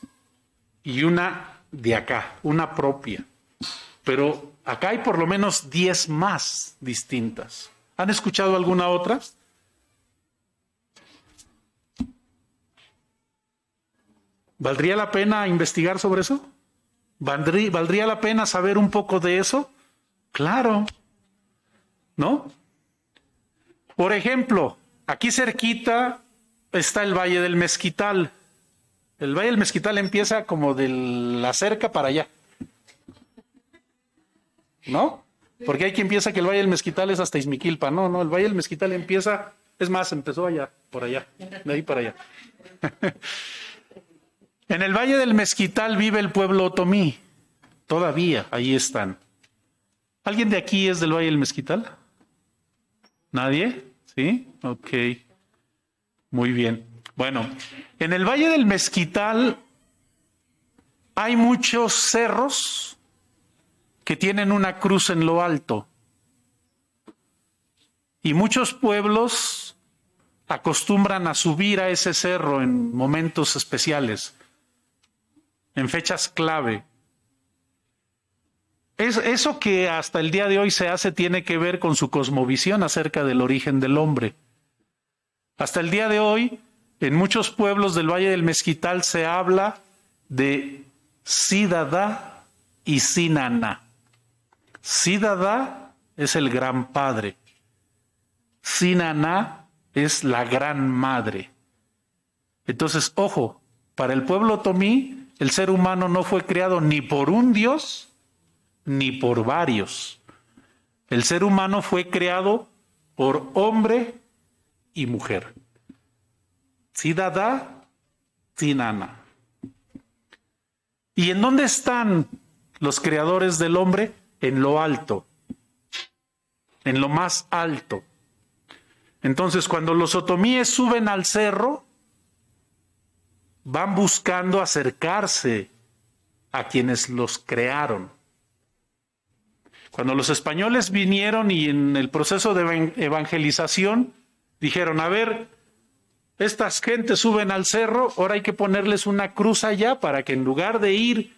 y una de acá, una propia. Pero acá hay por lo menos 10 más distintas. ¿Han escuchado alguna otra? ¿Valdría la pena investigar sobre eso? ¿Valdría la pena saber un poco de eso? Claro, ¿no? Por ejemplo, aquí cerquita está el Valle del Mezquital. El Valle del Mezquital empieza como de la cerca para allá, ¿no? Porque hay quien piensa que el Valle del Mezquital es hasta Izmiquilpa. No, el Valle del Mezquital empieza, es más, empezó allá, por allá, de ahí para allá. En el Valle del Mezquital vive el pueblo otomí. Todavía, ahí están. ¿Alguien de aquí es del Valle del Mezquital? ¿Nadie? ¿Sí? Ok. Muy bien. Bueno, en el Valle del Mezquital hay muchos cerros que tienen una cruz en lo alto. Y muchos pueblos acostumbran a subir a ese cerro en momentos especiales, en fechas clave. Eso que hasta el día de hoy se hace tiene que ver con su cosmovisión acerca del origen del hombre. Hasta el día de hoy, en muchos pueblos del Valle del Mezquital se habla de Cidadá y Sinaná. Cidadá es el gran padre. Sinaná es la gran madre. Entonces, ojo, para el pueblo otomí, el ser humano no fue creado ni por un Dios, ni por varios. El ser humano fue creado por hombre y mujer. Cidadá, Sinaná. ¿Y en dónde están los creadores del hombre? En lo alto, en lo más alto. Entonces, cuando los otomíes suben al cerro, van buscando acercarse a quienes los crearon. Cuando los españoles vinieron y en el proceso de evangelización dijeron, a ver, estas gentes suben al cerro, ahora hay que ponerles una cruz allá para que en lugar de ir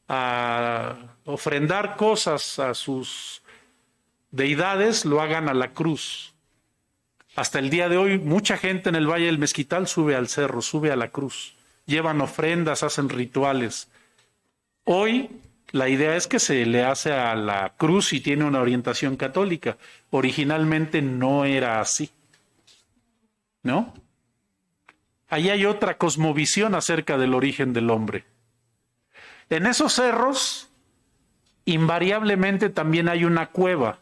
a ofrendar cosas a sus deidades, lo hagan a la cruz. Hasta el día de hoy, mucha gente en el Valle del Mezquital sube al cerro, sube a la cruz. Llevan ofrendas, hacen rituales. Hoy la idea es que se le hace a la cruz y tiene una orientación católica. Originalmente no era así, ¿no? Ahí hay otra cosmovisión acerca del origen del hombre. En esos cerros, invariablemente también hay una cueva.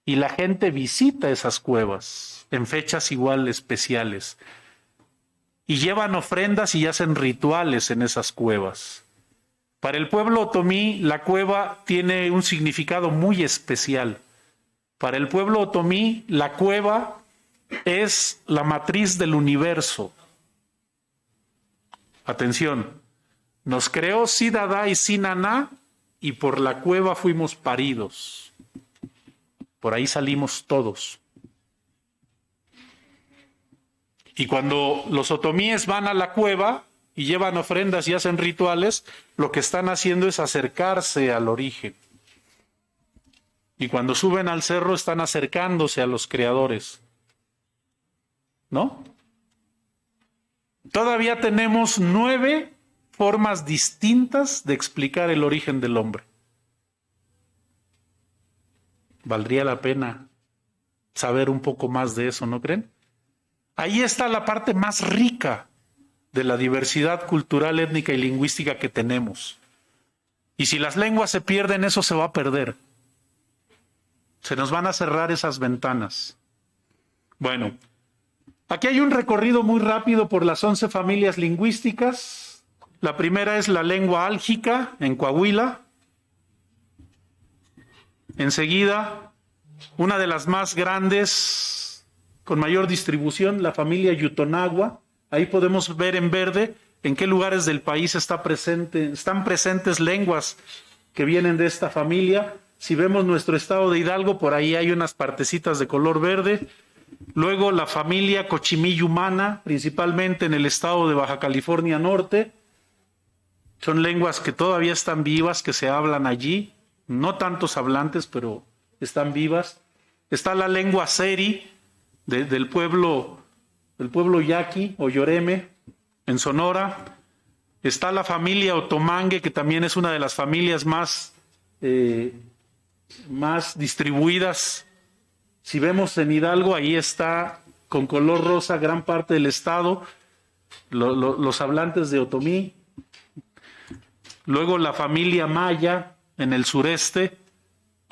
Y la gente visita esas cuevas en fechas igual especiales. Y llevan ofrendas y hacen rituales en esas cuevas. Para el pueblo otomí, la cueva tiene un significado muy especial. Para el pueblo otomí, la cueva es la matriz del universo. Atención, nos creó Cidadá y Sinaná y por la cueva fuimos paridos. Por ahí salimos todos. Y cuando los otomíes van a la cueva y llevan ofrendas y hacen rituales, lo que están haciendo es acercarse al origen. Y cuando suben al cerro están acercándose a los creadores. ¿No? Todavía tenemos 9 formas distintas de explicar el origen del hombre. Valdría la pena saber un poco más de eso, ¿no creen? Ahí está la parte más rica de la diversidad cultural, étnica y lingüística que tenemos. Y si las lenguas se pierden, eso se va a perder. Se nos van a cerrar esas ventanas. Bueno, aquí hay un recorrido muy rápido por las 11 familias lingüísticas. La primera es la lengua álgica en Coahuila. Enseguida, una de las más grandes, con mayor distribución, la familia Yutonagua. Ahí podemos ver en verde en qué lugares del país están presentes lenguas que vienen de esta familia. Si vemos nuestro estado de Hidalgo, por ahí hay unas partecitas de color verde. Luego la familia Cochimí-Yumana, principalmente en el estado de Baja California Norte. Son lenguas que todavía están vivas, que se hablan allí. No tantos hablantes, pero están vivas. Está la lengua seri del pueblo yaqui o yoreme en Sonora. Está la familia otomangue, que también es una de las familias más distribuidas. Si vemos en Hidalgo, ahí está con color rosa gran parte del estado, los hablantes de otomí. Luego la familia maya en el sureste,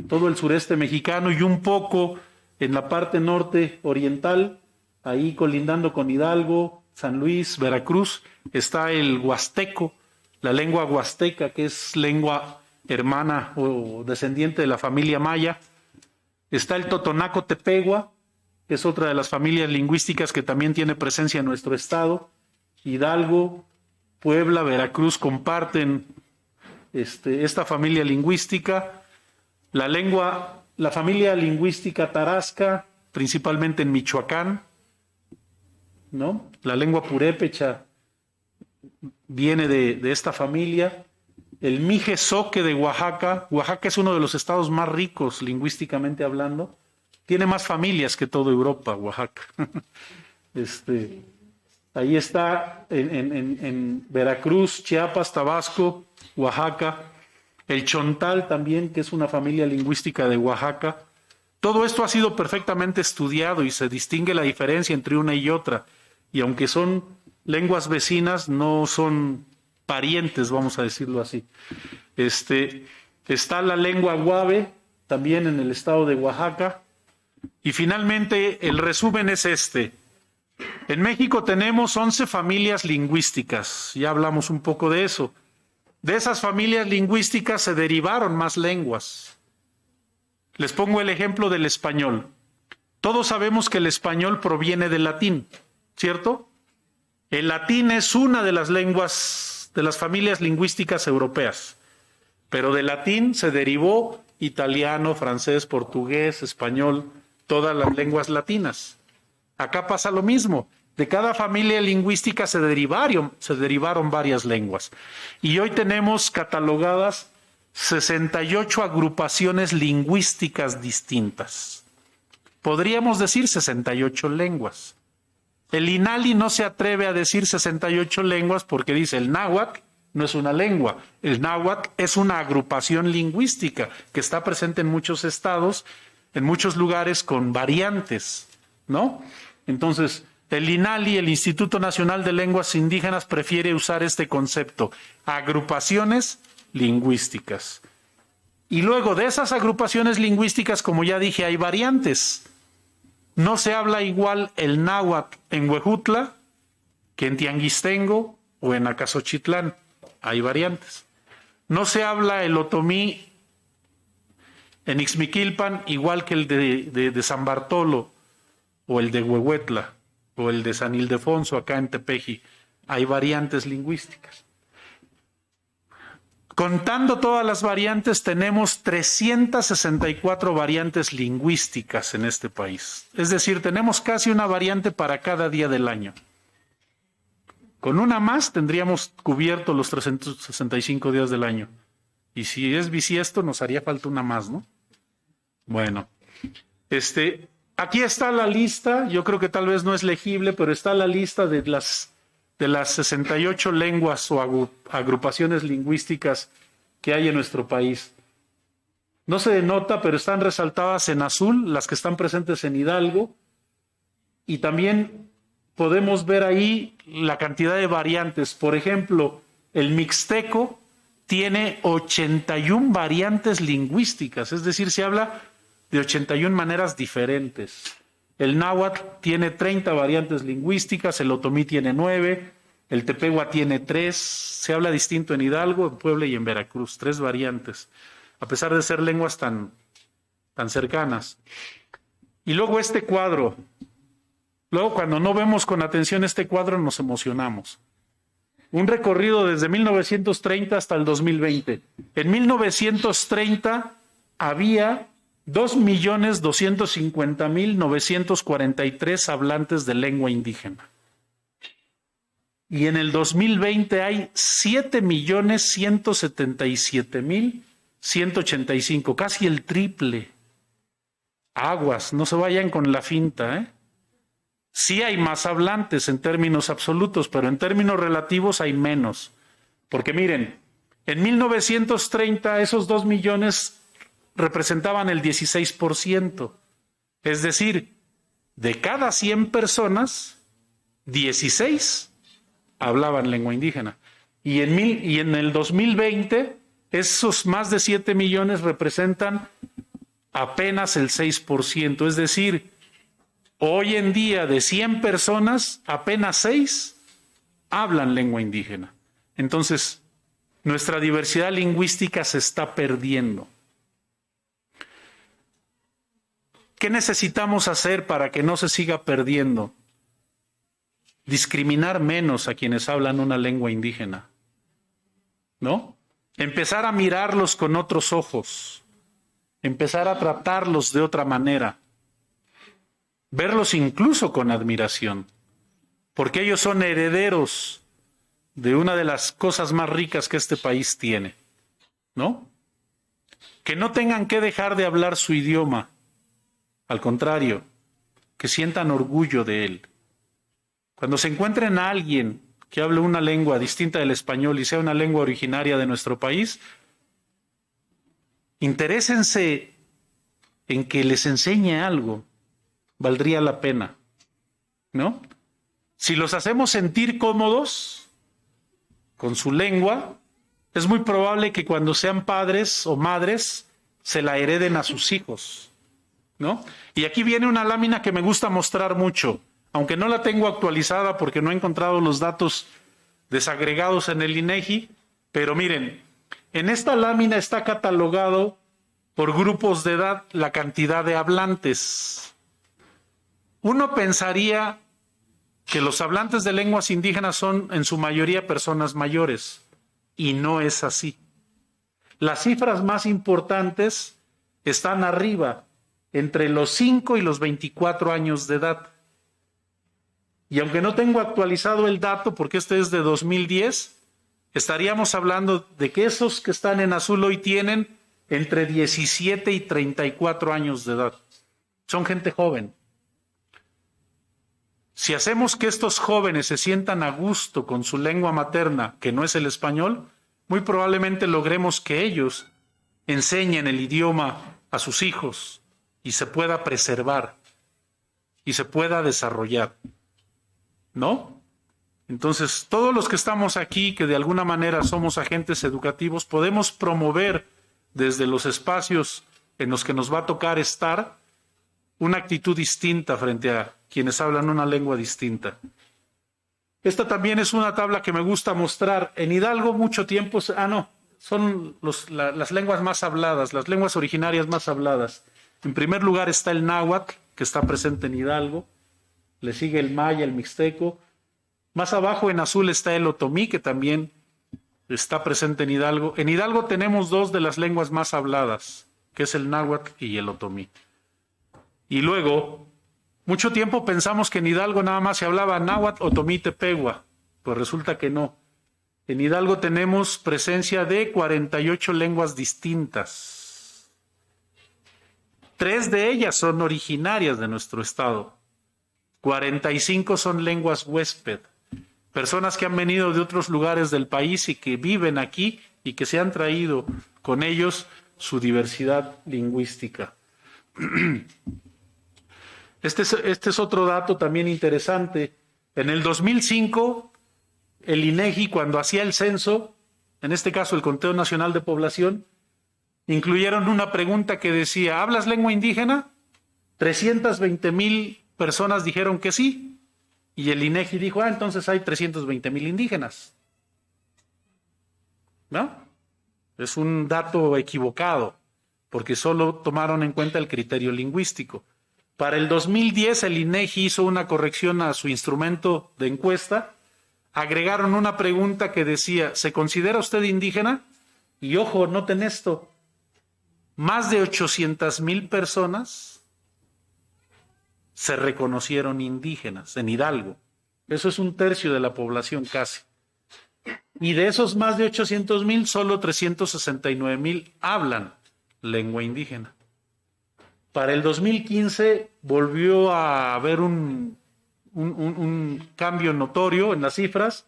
todo el sureste mexicano y un poco en la parte norte oriental, ahí colindando con Hidalgo, San Luis, Veracruz, está el huasteco, la lengua huasteca, que es lengua hermana o descendiente de la familia maya. Está el totonaco tepegua, que es otra de las familias lingüísticas que también tiene presencia en nuestro estado. Hidalgo, Puebla, Veracruz comparten esta familia lingüística. La familia lingüística tarasca, principalmente en Michoacán, ¿no? La lengua purépecha viene de esta familia. El mije zoque de Oaxaca. Oaxaca es uno de los estados más ricos lingüísticamente hablando. Tiene más familias que toda Europa, Oaxaca. Ahí está en Veracruz, Chiapas, Tabasco, Oaxaca. El Chontal también, que es una familia lingüística de Oaxaca. Todo esto ha sido perfectamente estudiado y se distingue la diferencia entre una y otra. Y aunque son lenguas vecinas, no son parientes, vamos a decirlo así. Está la lengua guave, también en el estado de Oaxaca. Y finalmente, el resumen es este. En México tenemos 11 familias lingüísticas, ya hablamos un poco de eso. De esas familias lingüísticas se derivaron más lenguas. Les pongo el ejemplo del español. Todos sabemos que el español proviene del latín, ¿cierto? El latín es una de las lenguas, de las familias lingüísticas europeas, pero del latín se derivó italiano, francés, portugués, español, todas las lenguas latinas. Acá pasa lo mismo. De cada familia lingüística se derivaron varias lenguas. Y hoy tenemos catalogadas 68 agrupaciones lingüísticas distintas. Podríamos decir 68 lenguas. El INALI no se atreve a decir 68 lenguas porque dice el náhuatl no es una lengua. El náhuatl es una agrupación lingüística que está presente en muchos estados, en muchos lugares con variantes, ¿no? Entonces, el INALI, el Instituto Nacional de Lenguas Indígenas, prefiere usar este concepto, agrupaciones lingüísticas. Y luego de esas agrupaciones lingüísticas, como ya dije, hay variantes. No se habla igual el náhuatl en Huejutla que en Tianguistengo o en Acasochitlán. Hay variantes. No se habla el otomí en Ixmiquilpan igual que el de San Bartolo o el de Huehuetla o el de San Ildefonso acá en Tepeji. Hay variantes lingüísticas. Contando todas las variantes, tenemos 364 variantes lingüísticas en este país. Es decir, tenemos casi una variante para cada día del año. Con una más tendríamos cubierto los 365 días del año. Y si es bisiesto, nos haría falta una más, ¿no? Bueno, aquí está la lista. Yo creo que tal vez no es legible, pero está la lista de las 68 lenguas o agrupaciones lingüísticas que hay en nuestro país. No se denota, pero están resaltadas en azul las que están presentes en Hidalgo, y también podemos ver ahí la cantidad de variantes. Por ejemplo, el mixteco tiene 81 variantes lingüísticas, es decir, se habla de 81 maneras diferentes. El náhuatl tiene 30 variantes lingüísticas, el otomí tiene 9, el tepehua tiene 3, se habla distinto en Hidalgo, en Puebla y en Veracruz, 3 variantes, a pesar de ser lenguas tan cercanas. Y luego este cuadro, luego cuando no vemos con atención este cuadro nos emocionamos. Un recorrido desde 1930 hasta el 2020. En 1930 había 2.250.943 hablantes de lengua indígena. Y en el 2020 hay 7.177.185, casi el triple. Aguas, no se vayan con la finta, ¿eh? Sí hay más hablantes en términos absolutos, pero en términos relativos hay menos. Porque miren, en 1930 esos 2 millones representaban el 16%. Es decir, de cada 100 personas, 16 hablaban lengua indígena. Y en el 2020, esos más de 7 millones representan apenas el 6%. Es decir, hoy en día de 100 personas, apenas 6 hablan lengua indígena. Entonces, nuestra diversidad lingüística se está perdiendo. ¿Qué necesitamos hacer para que no se siga perdiendo? Discriminar menos a quienes hablan una lengua indígena, ¿no? Empezar a mirarlos con otros ojos, empezar a tratarlos de otra manera, verlos incluso con admiración, porque ellos son herederos de una de las cosas más ricas que este país tiene, ¿no? Que no tengan que dejar de hablar su idioma, Al contrario, que sientan orgullo de él. Cuando se encuentren a alguien que hable una lengua distinta del español y sea una lengua originaria de nuestro país, interésense en que les enseñe algo, valdría la pena, ¿no? Si los hacemos sentir cómodos con su lengua, es muy probable que cuando sean padres o madres se la hereden a sus hijos, ¿no? Y aquí viene una lámina que me gusta mostrar mucho, aunque no la tengo actualizada porque no he encontrado los datos desagregados en el INEGI, pero miren, en esta lámina está catalogado por grupos de edad la cantidad de hablantes. Uno pensaría que los hablantes de lenguas indígenas son en su mayoría personas mayores, y no es así. Las cifras más importantes están arriba, entre los 5 y los 24 años de edad. Y aunque no tengo actualizado el dato, porque este es de 2010, estaríamos hablando de que esos que están en azul hoy tienen entre 17 y 34 años de edad. Son gente joven. Si hacemos que estos jóvenes se sientan a gusto con su lengua materna, que no es el español, muy probablemente logremos que ellos enseñen el idioma a sus hijos y se pueda preservar y se pueda desarrollar, ¿no? Entonces, todos los que estamos aquí, que de alguna manera somos agentes educativos, podemos promover desde los espacios en los que nos va a tocar estar una actitud distinta frente a quienes hablan una lengua distinta. Esta también es una tabla que me gusta mostrar. En Hidalgo mucho tiempo, son las lenguas más habladas, las lenguas originarias más habladas. En primer lugar está el náhuatl, que está presente en Hidalgo. Le sigue el maya, el mixteco. Más abajo en azul está el otomí, que también está presente en Hidalgo. En Hidalgo tenemos dos de las lenguas más habladas, que es el náhuatl y el otomí. Y luego, mucho tiempo pensamos que en Hidalgo nada más se hablaba náhuatl, otomí, tepehua. Pues resulta que no. En Hidalgo tenemos presencia de 48 lenguas distintas. 3 de ellas son originarias de nuestro estado. 45 son lenguas huésped. Personas que han venido de otros lugares del país y que viven aquí y que se han traído con ellos su diversidad lingüística. Este es otro dato también interesante. En el 2005, el INEGI, cuando hacía el censo, en este caso el Conteo Nacional de Población, incluyeron una pregunta que decía, ¿hablas lengua indígena? 320,000 personas dijeron que sí. Y el INEGI dijo, entonces hay 320,000 indígenas. ¿No? Es un dato equivocado, porque solo tomaron en cuenta el criterio lingüístico. Para el 2010 el INEGI hizo una corrección a su instrumento de encuesta, agregaron una pregunta que decía, ¿se considera usted indígena? Y ojo, noten esto, más de 800,000 personas se reconocieron indígenas en Hidalgo. Eso es 1/3 de la población casi. Y de esos más de 800,000, solo 369,000 hablan lengua indígena. Para el 2015 volvió a haber un cambio notorio en las cifras.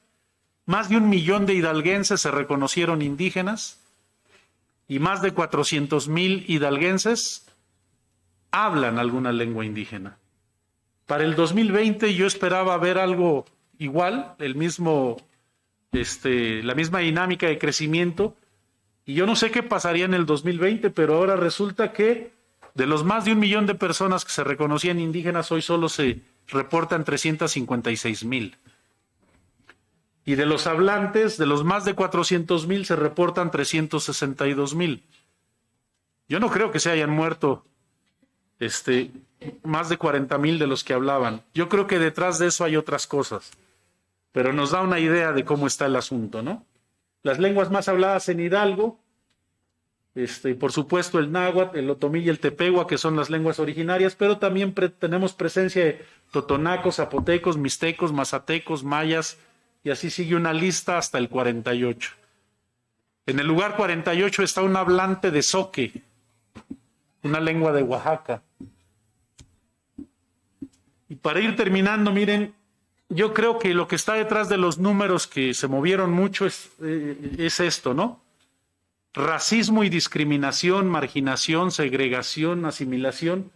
Más de 1 millón de hidalguenses se reconocieron indígenas y más de 400,000 hidalguenses hablan alguna lengua indígena. Para el 2020 yo esperaba ver algo igual, la misma dinámica de crecimiento, y yo no sé qué pasaría en el 2020, pero ahora resulta que de los más de 1 millón de personas que se reconocían indígenas, hoy solo se reportan 356,000. Y de los hablantes, de los más de 400,000, se reportan 362,000. Yo no creo que se hayan muerto más de 40,000 de los que hablaban. Yo creo que detrás de eso hay otras cosas, pero nos da una idea de cómo está el asunto, ¿no? Las lenguas más habladas en Hidalgo, por supuesto el náhuatl, el otomí y el tepehua, que son las lenguas originarias, pero también tenemos presencia de totonacos, zapotecos, mixtecos, mazatecos, mayas, y así sigue una lista hasta el 48. En el lugar 48 está un hablante de zoque, una lengua de Oaxaca. Y para ir terminando, miren, yo creo que lo que está detrás de los números que se movieron mucho es esto, ¿no? Racismo y discriminación, marginación, segregación, asimilación,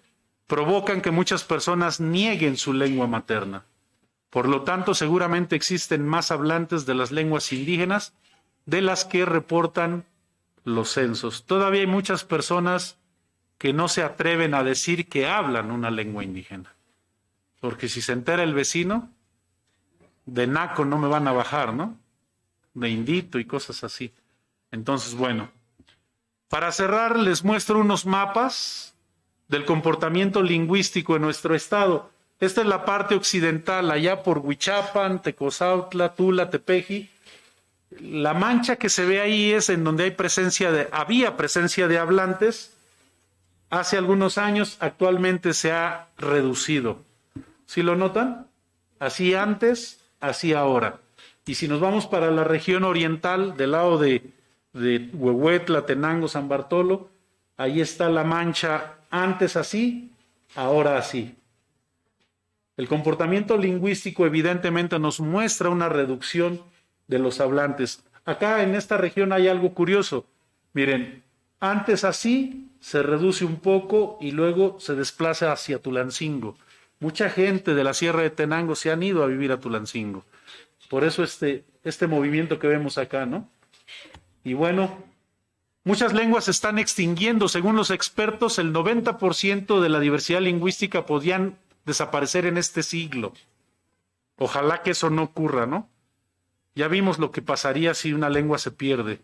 provocan que muchas personas nieguen su lengua materna. Por lo tanto, seguramente existen más hablantes de las lenguas indígenas de las que reportan los censos. Todavía hay muchas personas que no se atreven a decir que hablan una lengua indígena. Porque si se entera el vecino, de naco no me van a bajar, ¿no? De indito y cosas así. Entonces, bueno, para cerrar les muestro unos mapas del comportamiento lingüístico en nuestro estado. Esta es la parte occidental, allá por Huichapan, Tecozautla, Tula, Tepeji. La mancha que se ve ahí es en donde había presencia de hablantes. Hace algunos años, actualmente se ha reducido. ¿Sí lo notan? Así antes, así ahora. Y si nos vamos para la región oriental, del lado de Huehuetla, Tenango, San Bartolo, ahí está la mancha, antes así, ahora así. El comportamiento lingüístico evidentemente nos muestra una reducción de los hablantes. Acá en esta región hay algo curioso. Miren, antes así se reduce un poco y luego se desplaza hacia Tulancingo. Mucha gente de la Sierra de Tenango se han ido a vivir a Tulancingo. Por eso este movimiento que vemos acá, ¿no? Y bueno, muchas lenguas se están extinguiendo. Según los expertos, el 90% de la diversidad lingüística podían desaparecer en este siglo. Ojalá que eso no ocurra, ¿no? Ya vimos lo que pasaría si una lengua se pierde.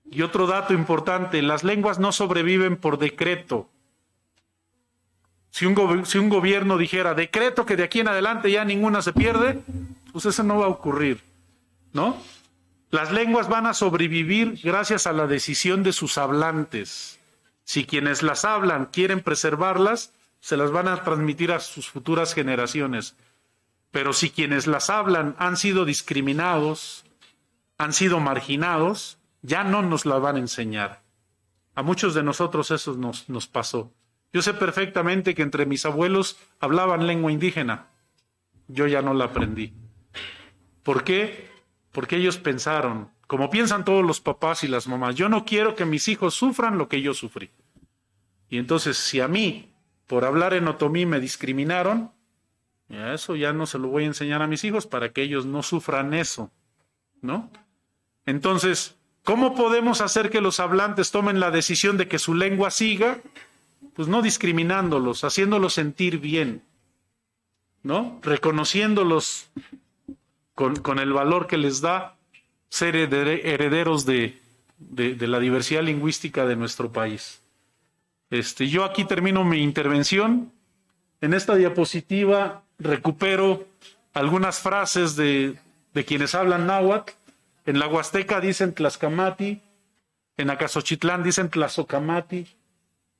Y otro dato importante, las lenguas no sobreviven por decreto. Si un gobierno dijera, decreto que de aquí en adelante ya ninguna se pierde, pues eso no va a ocurrir, ¿no? Las lenguas van a sobrevivir gracias a la decisión de sus hablantes. Si quienes las hablan quieren preservarlas, se las van a transmitir a sus futuras generaciones. Pero si quienes las hablan han sido discriminados, han sido marginados, ya no nos la van a enseñar. A muchos de nosotros eso nos pasó. Yo sé perfectamente que entre mis abuelos hablaban lengua indígena. Yo ya no la aprendí. ¿Por qué? Porque ellos pensaron, como piensan todos los papás y las mamás, yo no quiero que mis hijos sufran lo que yo sufrí. Y entonces, si a mí, por hablar en otomí, me discriminaron, eso ya no se lo voy a enseñar a mis hijos para que ellos no sufran eso, ¿no? Entonces, ¿cómo podemos hacer que los hablantes tomen la decisión de que su lengua siga? Pues no discriminándolos, haciéndolos sentir bien, ¿no? Reconociéndolos con el valor que les da ser herederos de la diversidad lingüística de nuestro país. Yo aquí termino mi intervención. En esta diapositiva recupero algunas frases de quienes hablan náhuatl. En la Huasteca dicen Tlaxcamati, en Acasochitlán dicen Tlazocamati,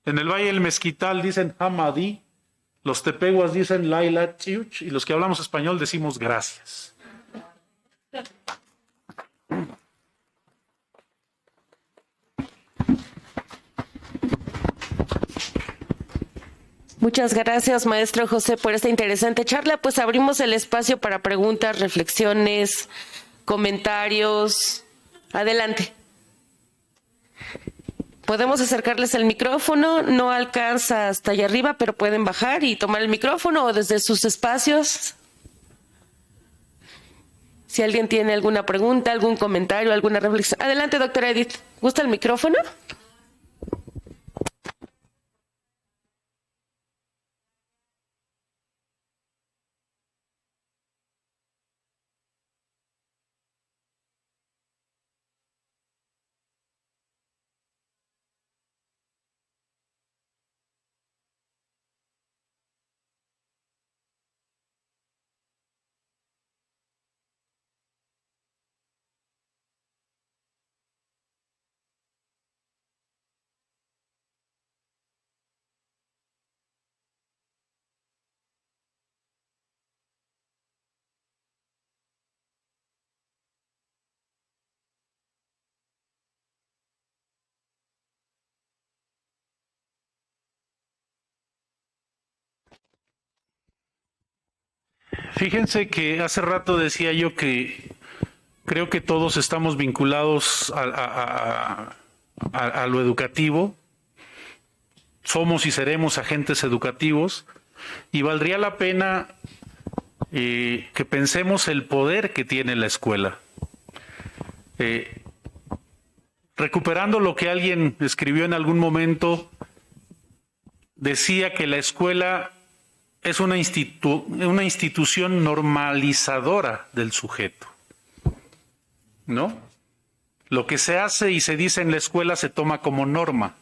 en el Valle del Mezquital dicen Hamadí, los tepehuas dicen Laila Chiuch y los que hablamos español decimos gracias. Muchas gracias, maestro José, por esta interesante charla. Pues abrimos el espacio para preguntas, reflexiones, comentarios. Adelante. Podemos acercarles el micrófono, no alcanza hasta allá arriba, pero pueden bajar y tomar el micrófono o desde sus espacios. Si alguien tiene alguna pregunta, algún comentario, alguna reflexión. Adelante, doctora Edith. ¿Gusta el micrófono? Fíjense que hace rato decía yo que creo que todos estamos vinculados a lo educativo. Somos y seremos agentes educativos y valdría la pena que pensemos el poder que tiene la escuela. Recuperando lo que alguien escribió en algún momento, decía que la escuela es una institución normalizadora del sujeto, ¿no? Lo que se hace y se dice en la escuela se toma como norma.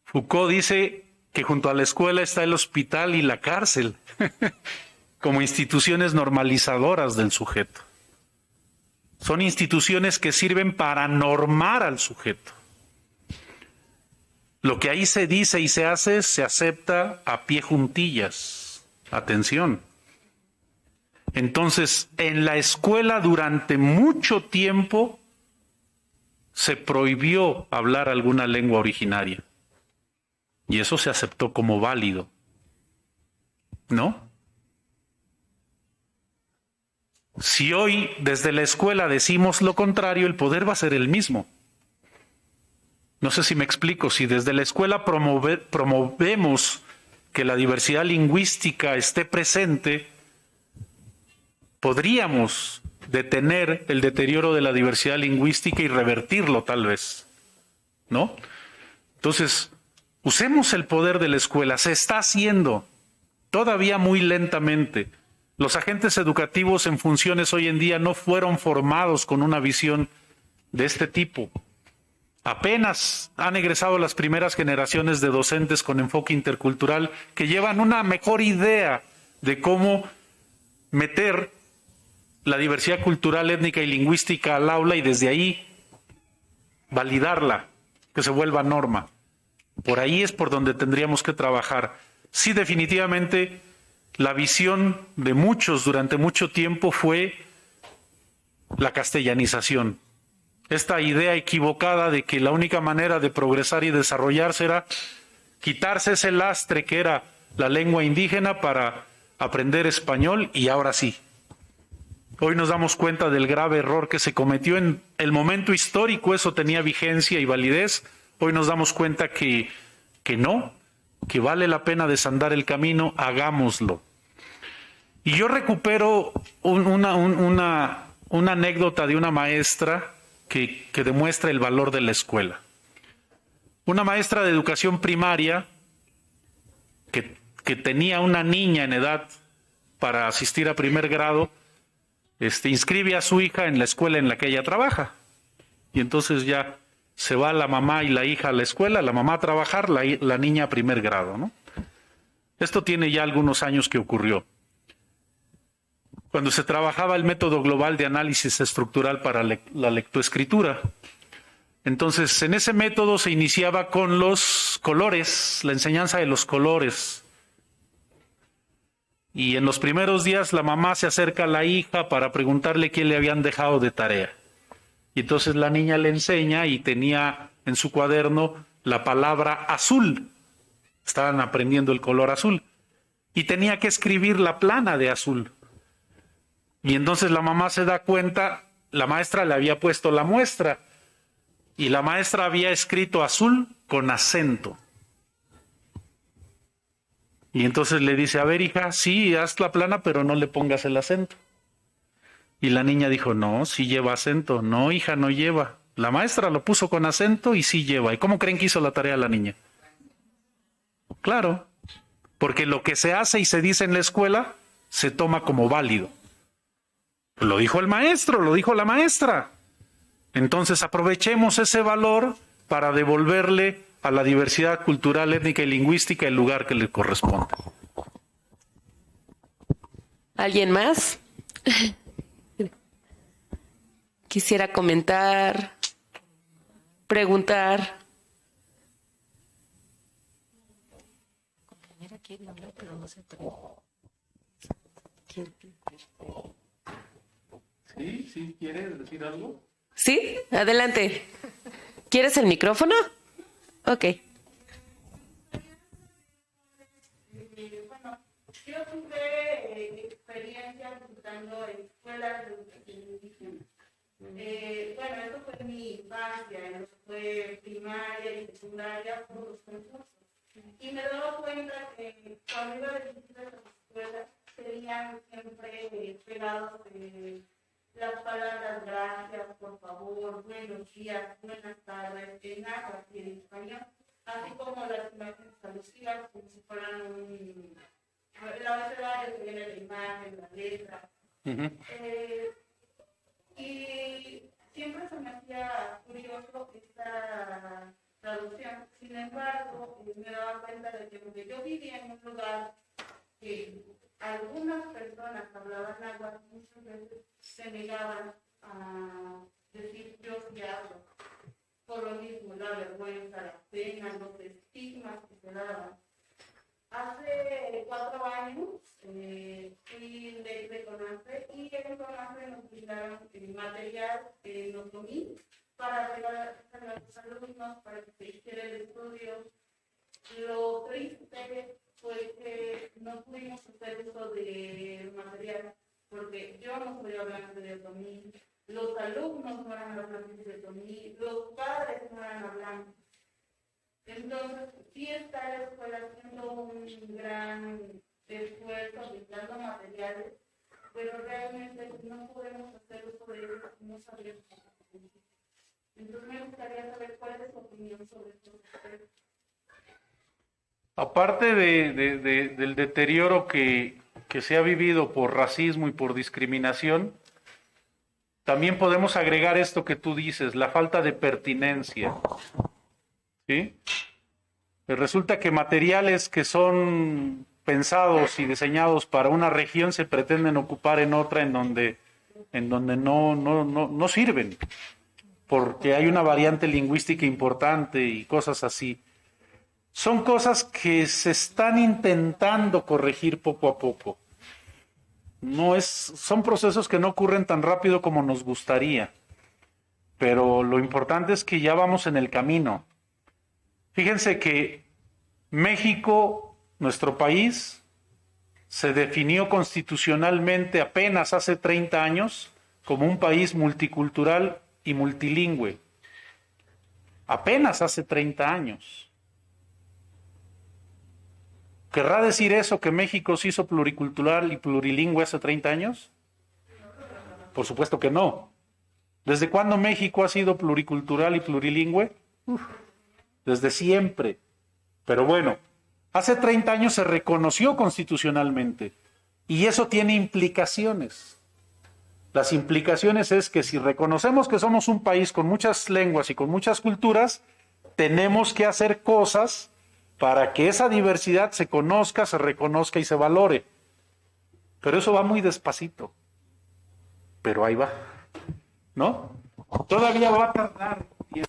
Foucault dice que junto a la escuela está el hospital y la cárcel, como instituciones normalizadoras del sujeto. Son instituciones que sirven para normar al sujeto. Lo que ahí se dice y se hace se acepta a pie juntillas. Atención. Entonces, en la escuela durante mucho tiempo se prohibió hablar alguna lengua originaria. Y eso se aceptó como válido, ¿no? Si hoy desde la escuela decimos lo contrario, el poder va a ser el mismo. No sé si me explico. Si desde la escuela promovemos que la diversidad lingüística esté presente, podríamos detener el deterioro de la diversidad lingüística y revertirlo tal vez, ¿no? Entonces, usemos el poder de la escuela. Se está haciendo todavía muy lentamente. Los agentes educativos en funciones hoy en día no fueron formados con una visión de este tipo. Apenas han egresado las primeras generaciones de docentes con enfoque intercultural que llevan una mejor idea de cómo meter la diversidad cultural, étnica y lingüística al aula y desde ahí validarla, que se vuelva norma. Por ahí es por donde tendríamos que trabajar. Sí, definitivamente, la visión de muchos durante mucho tiempo fue la castellanización. Esta idea equivocada de que la única manera de progresar y desarrollarse era quitarse ese lastre que era la lengua indígena para aprender español y ahora sí. Hoy nos damos cuenta del grave error que se cometió en el momento histórico, eso tenía vigencia y validez. Hoy nos damos cuenta que no, que vale la pena desandar el camino, hagámoslo. Y yo recupero una anécdota de una maestra que demuestra el valor de la escuela. Una maestra de educación primaria que tenía una niña en edad para asistir a primer grado, inscribe a su hija en la escuela en la que ella trabaja. Y entonces ya se va la mamá y la hija a la escuela, la mamá a trabajar, la niña a primer grado, ¿no? Esto tiene ya algunos años que ocurrió. Cuando se trabajaba el método global de análisis estructural para la lectoescritura. Entonces, en ese método se iniciaba con los colores, la enseñanza de los colores. Y en los primeros días la mamá se acerca a la hija para preguntarle qué le habían dejado de tarea. Y entonces la niña le enseña y tenía en su cuaderno la palabra azul. Estaban aprendiendo el color azul. Y tenía que escribir la plana de azul. Y entonces la mamá se da cuenta, la maestra le había puesto la muestra. Y la maestra había escrito azul con acento. Y entonces le dice, a ver hija, sí, haz la plana, pero no le pongas el acento. Y la niña dijo, no, sí lleva acento. No, hija, no lleva. La maestra lo puso con acento y sí lleva. ¿Y cómo creen que hizo la tarea la niña? Claro, porque lo que se hace y se dice en la escuela se toma como válido. Lo dijo el maestro, lo dijo la maestra. Entonces aprovechemos ese valor para devolverle a la diversidad cultural, étnica y lingüística el lugar que le corresponde. ¿Alguien más? Quisiera comentar, preguntar. Compañera quiere hablar, pero no se atreve. ¿Sí? ¿Quieres decir algo? Sí, adelante. ¿Quieres el micrófono? Ok. Bueno, Yo tuve experiencia visitando escuelas de educación indígena. Bueno, eso fue en mi infancia, en lo que fue primaria y secundaria, por los concursos. Y me daba cuenta que cuando iba a visitar las escuelas, tenían siempre pegados las palabras gracias, por favor, buenos días, buenas tardes, en náhuatl y en español, así como las imágenes alusivas, como si fueran el abecedario que viene la imagen, la letra. Y siempre se me hacía curioso esta traducción. Sin embargo, me daba cuenta de que donde yo vivía en un lugar que algunas personas hablaban náhuatl, muchas veces se negaban a decir yo sí hablo. Por lo mismo, la vergüenza, la pena, los estigmas que se daban. Hace 4 años fui de CONAFE y en CONAFE nos brindaron material en Otomí para regalar a los alumnos para que se hiciera el estudio. Lo triste fue que no pudimos hacer uso de material porque yo no soy hablante de Otomí, los alumnos no eran hablantes de Otomí, los padres no eran hablantes. Entonces, sí está la escuela haciendo un gran esfuerzo, brindando materiales, pero realmente no podemos hacer uso de ellos, no sabemos cómo. Entonces, me gustaría saber cuál es su opinión sobre estos aspectos. Aparte del deterioro que se ha vivido por racismo y por discriminación, también podemos agregar esto que tú dices, la falta de pertinencia. ¿Sí? Resulta que materiales que son pensados y diseñados para una región se pretenden ocupar en otra en donde no sirven, porque hay una variante lingüística importante y cosas así. Son cosas que se están intentando corregir poco a poco. Son procesos que no ocurren tan rápido como nos gustaría, pero lo importante es que ya vamos en el camino. Fíjense que México, nuestro país, se definió constitucionalmente apenas hace 30 años como un país multicultural y multilingüe. Apenas hace 30 años. ¿Querrá decir eso que México se hizo pluricultural y plurilingüe hace 30 años? Por supuesto que no. ¿Desde cuándo México ha sido pluricultural y plurilingüe? Desde siempre. Pero bueno, hace 30 años se reconoció constitucionalmente y eso tiene implicaciones. Las implicaciones es que si reconocemos que somos un país con muchas lenguas y con muchas culturas, tenemos que hacer cosas para que esa diversidad se conozca, se reconozca y se valore. Pero eso va muy despacito. Pero ahí va, ¿no? Todavía va a tardar tiempo.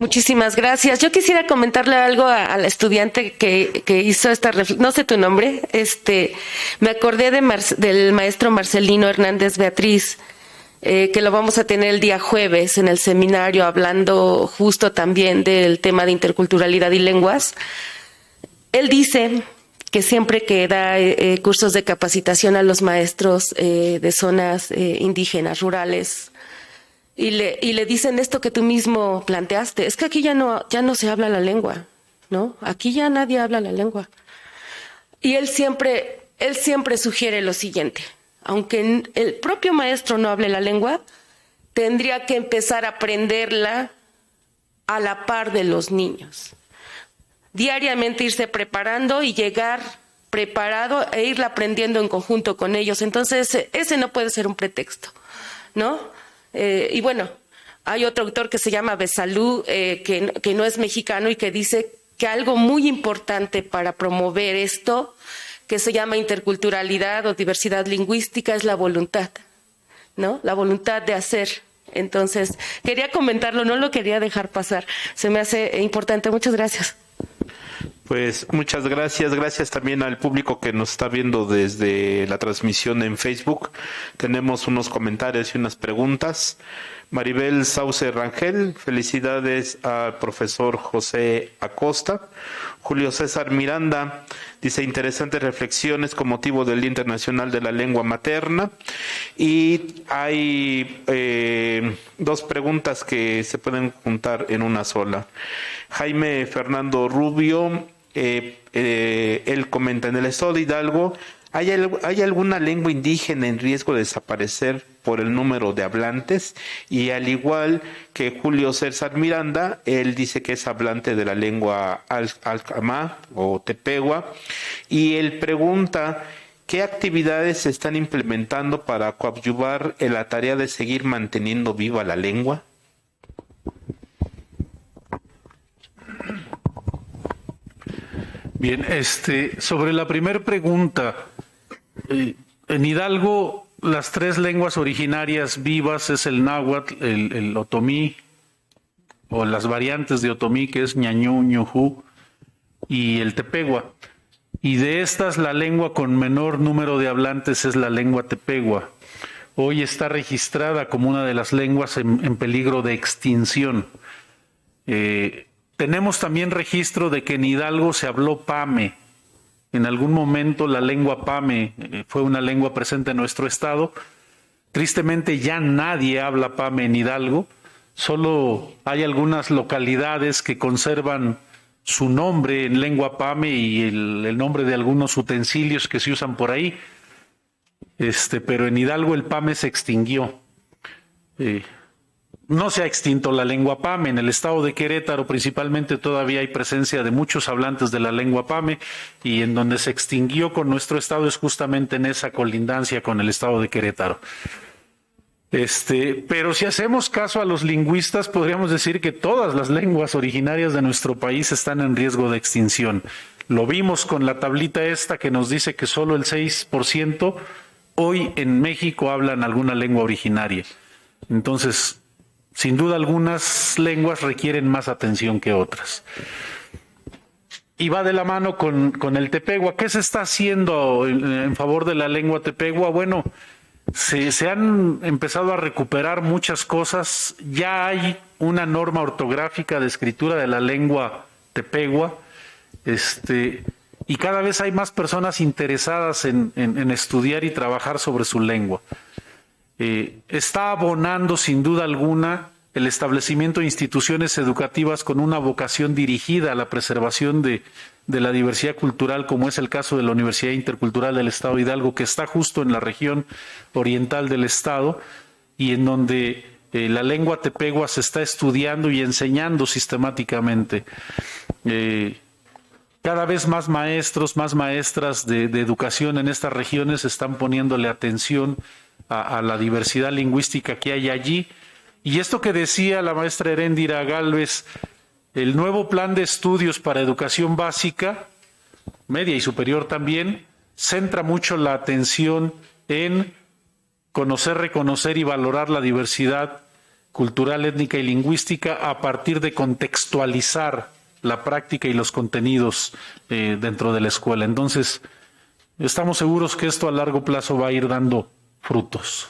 Muchísimas gracias. Yo quisiera comentarle algo a la estudiante que hizo esta reflexión. No sé tu nombre. Me acordé del maestro Marcelino Hernández Beatriz, que lo vamos a tener el día jueves en el seminario, hablando justo también del tema de interculturalidad y lenguas. Él dice que siempre que da cursos de capacitación a los maestros de zonas indígenas, rurales, y le dicen esto que tú mismo planteaste, es que aquí ya no se habla la lengua, ¿no? Aquí ya nadie habla la lengua. Y él siempre sugiere lo siguiente: aunque el propio maestro no hable la lengua, tendría que empezar a aprenderla a la par de los niños. Diariamente irse preparando y llegar preparado e irla aprendiendo en conjunto con ellos. Entonces, ese no puede ser un pretexto, ¿no? Y bueno, hay otro autor que se llama Besalú, que no es mexicano y que dice que algo muy importante para promover esto, que se llama interculturalidad o diversidad lingüística, es la voluntad, ¿no? La voluntad de hacer. Entonces, quería comentarlo, no lo quería dejar pasar. Se me hace importante. Muchas gracias. Pues muchas gracias. Gracias también al público que nos está viendo desde la transmisión en Facebook. Tenemos unos comentarios y unas preguntas. Maribel Sauce Rangel, felicidades al profesor José Acosta. Julio César Miranda dice: interesantes reflexiones con motivo del Día Internacional de la Lengua Materna. Y hay dos preguntas que se pueden juntar en una sola. Jaime Fernando Rubio, él comenta: en el estado de Hidalgo, ¿hay alguna lengua indígena en riesgo de desaparecer por el número de hablantes? Y al igual que Julio César Miranda, él dice que es hablante de la lengua alcamá o tepehua, y él pregunta: ¿qué actividades se están implementando para coadyuvar en la tarea de seguir manteniendo viva la lengua? Bien, sobre la primera pregunta, en Hidalgo las tres lenguas originarias vivas es el náhuatl, el otomí, o las variantes de otomí, que es ñañú, ñujú, y el tepehua. Y de estas, la lengua con menor número de hablantes es la lengua tepehua. Hoy está registrada como una de las lenguas en peligro de extinción. Tenemos también registro de que en Hidalgo se habló pame. En algún momento la lengua pame fue una lengua presente en nuestro estado. Tristemente ya nadie habla pame en Hidalgo. Solo hay algunas localidades que conservan su nombre en lengua pame y el nombre de algunos utensilios que se usan por ahí. Pero en Hidalgo el pame se extinguió. No se ha extinto la lengua pame. En el estado de Querétaro principalmente todavía hay presencia de muchos hablantes de la lengua pame, y en donde se extinguió con nuestro estado es justamente en esa colindancia con el estado de Querétaro. Pero si hacemos caso a los lingüistas, podríamos decir que todas las lenguas originarias de nuestro país están en riesgo de extinción. Lo vimos con la tablita esta que nos dice que solo el 6% hoy en México hablan alguna lengua originaria. Entonces, sin duda, algunas lenguas requieren más atención que otras. Y va de la mano con el tepehua. ¿Qué se está haciendo en favor de la lengua tepehua? Bueno, se han empezado a recuperar muchas cosas. Ya hay una norma ortográfica de escritura de la lengua tepehua. Y cada vez hay más personas interesadas en estudiar y trabajar sobre su lengua. Está abonando sin duda alguna el establecimiento de instituciones educativas con una vocación dirigida a la preservación de la diversidad cultural, como es el caso de la Universidad Intercultural del Estado de Hidalgo, que está justo en la región oriental del estado, y en donde la lengua tepehua se está estudiando y enseñando sistemáticamente. Cada vez más maestros, más maestras de educación en estas regiones están poniéndole atención a la diversidad lingüística que hay allí. Y esto que decía la maestra Heréndira Gálvez, el nuevo plan de estudios para educación básica, media y superior también, centra mucho la atención en conocer, reconocer y valorar la diversidad cultural, étnica y lingüística a partir de contextualizar la práctica y los contenidos dentro de la escuela. Entonces, estamos seguros que esto a largo plazo va a ir dando frutos.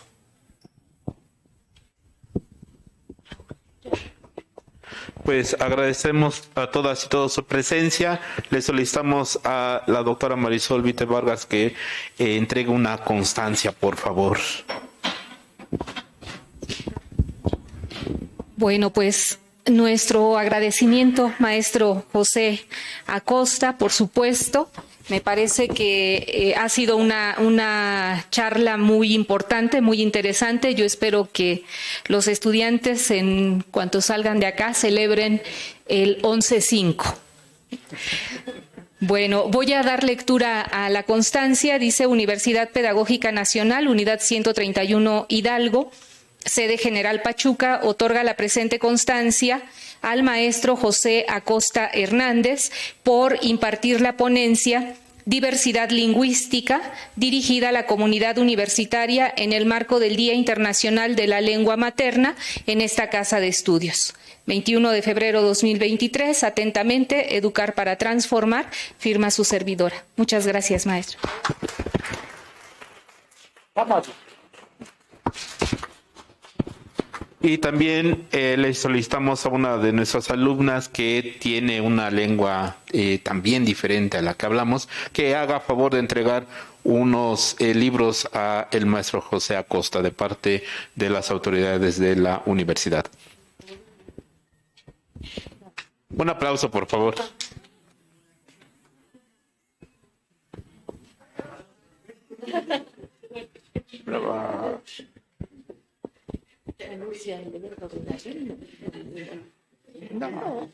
Pues agradecemos a todas y todos su presencia. Le solicitamos a la doctora Marisol Vite Vargas que entregue una constancia, por favor. Bueno, pues nuestro agradecimiento, maestro José Acosta, por supuesto. Me parece que ha sido una charla muy importante, muy interesante. Yo espero que los estudiantes, en cuanto salgan de acá, celebren el 11-5. Bueno, voy a dar lectura a la constancia. Dice Universidad Pedagógica Nacional, Unidad 131 Hidalgo, sede General Pachuca, otorga la presente constancia al maestro José Acosta Hernández por impartir la ponencia Diversidad Lingüística, dirigida a la comunidad universitaria en el marco del Día Internacional de la Lengua Materna en esta Casa de Estudios. 21 de febrero 2023, atentamente, Educar para Transformar, firma su servidora. Muchas gracias, maestro. Y también le solicitamos a una de nuestras alumnas que tiene una lengua también diferente a la que hablamos, que haga favor de entregar unos libros a el maestro José Acosta de parte de las autoridades de la universidad. Un aplauso, por favor. Bravo. No.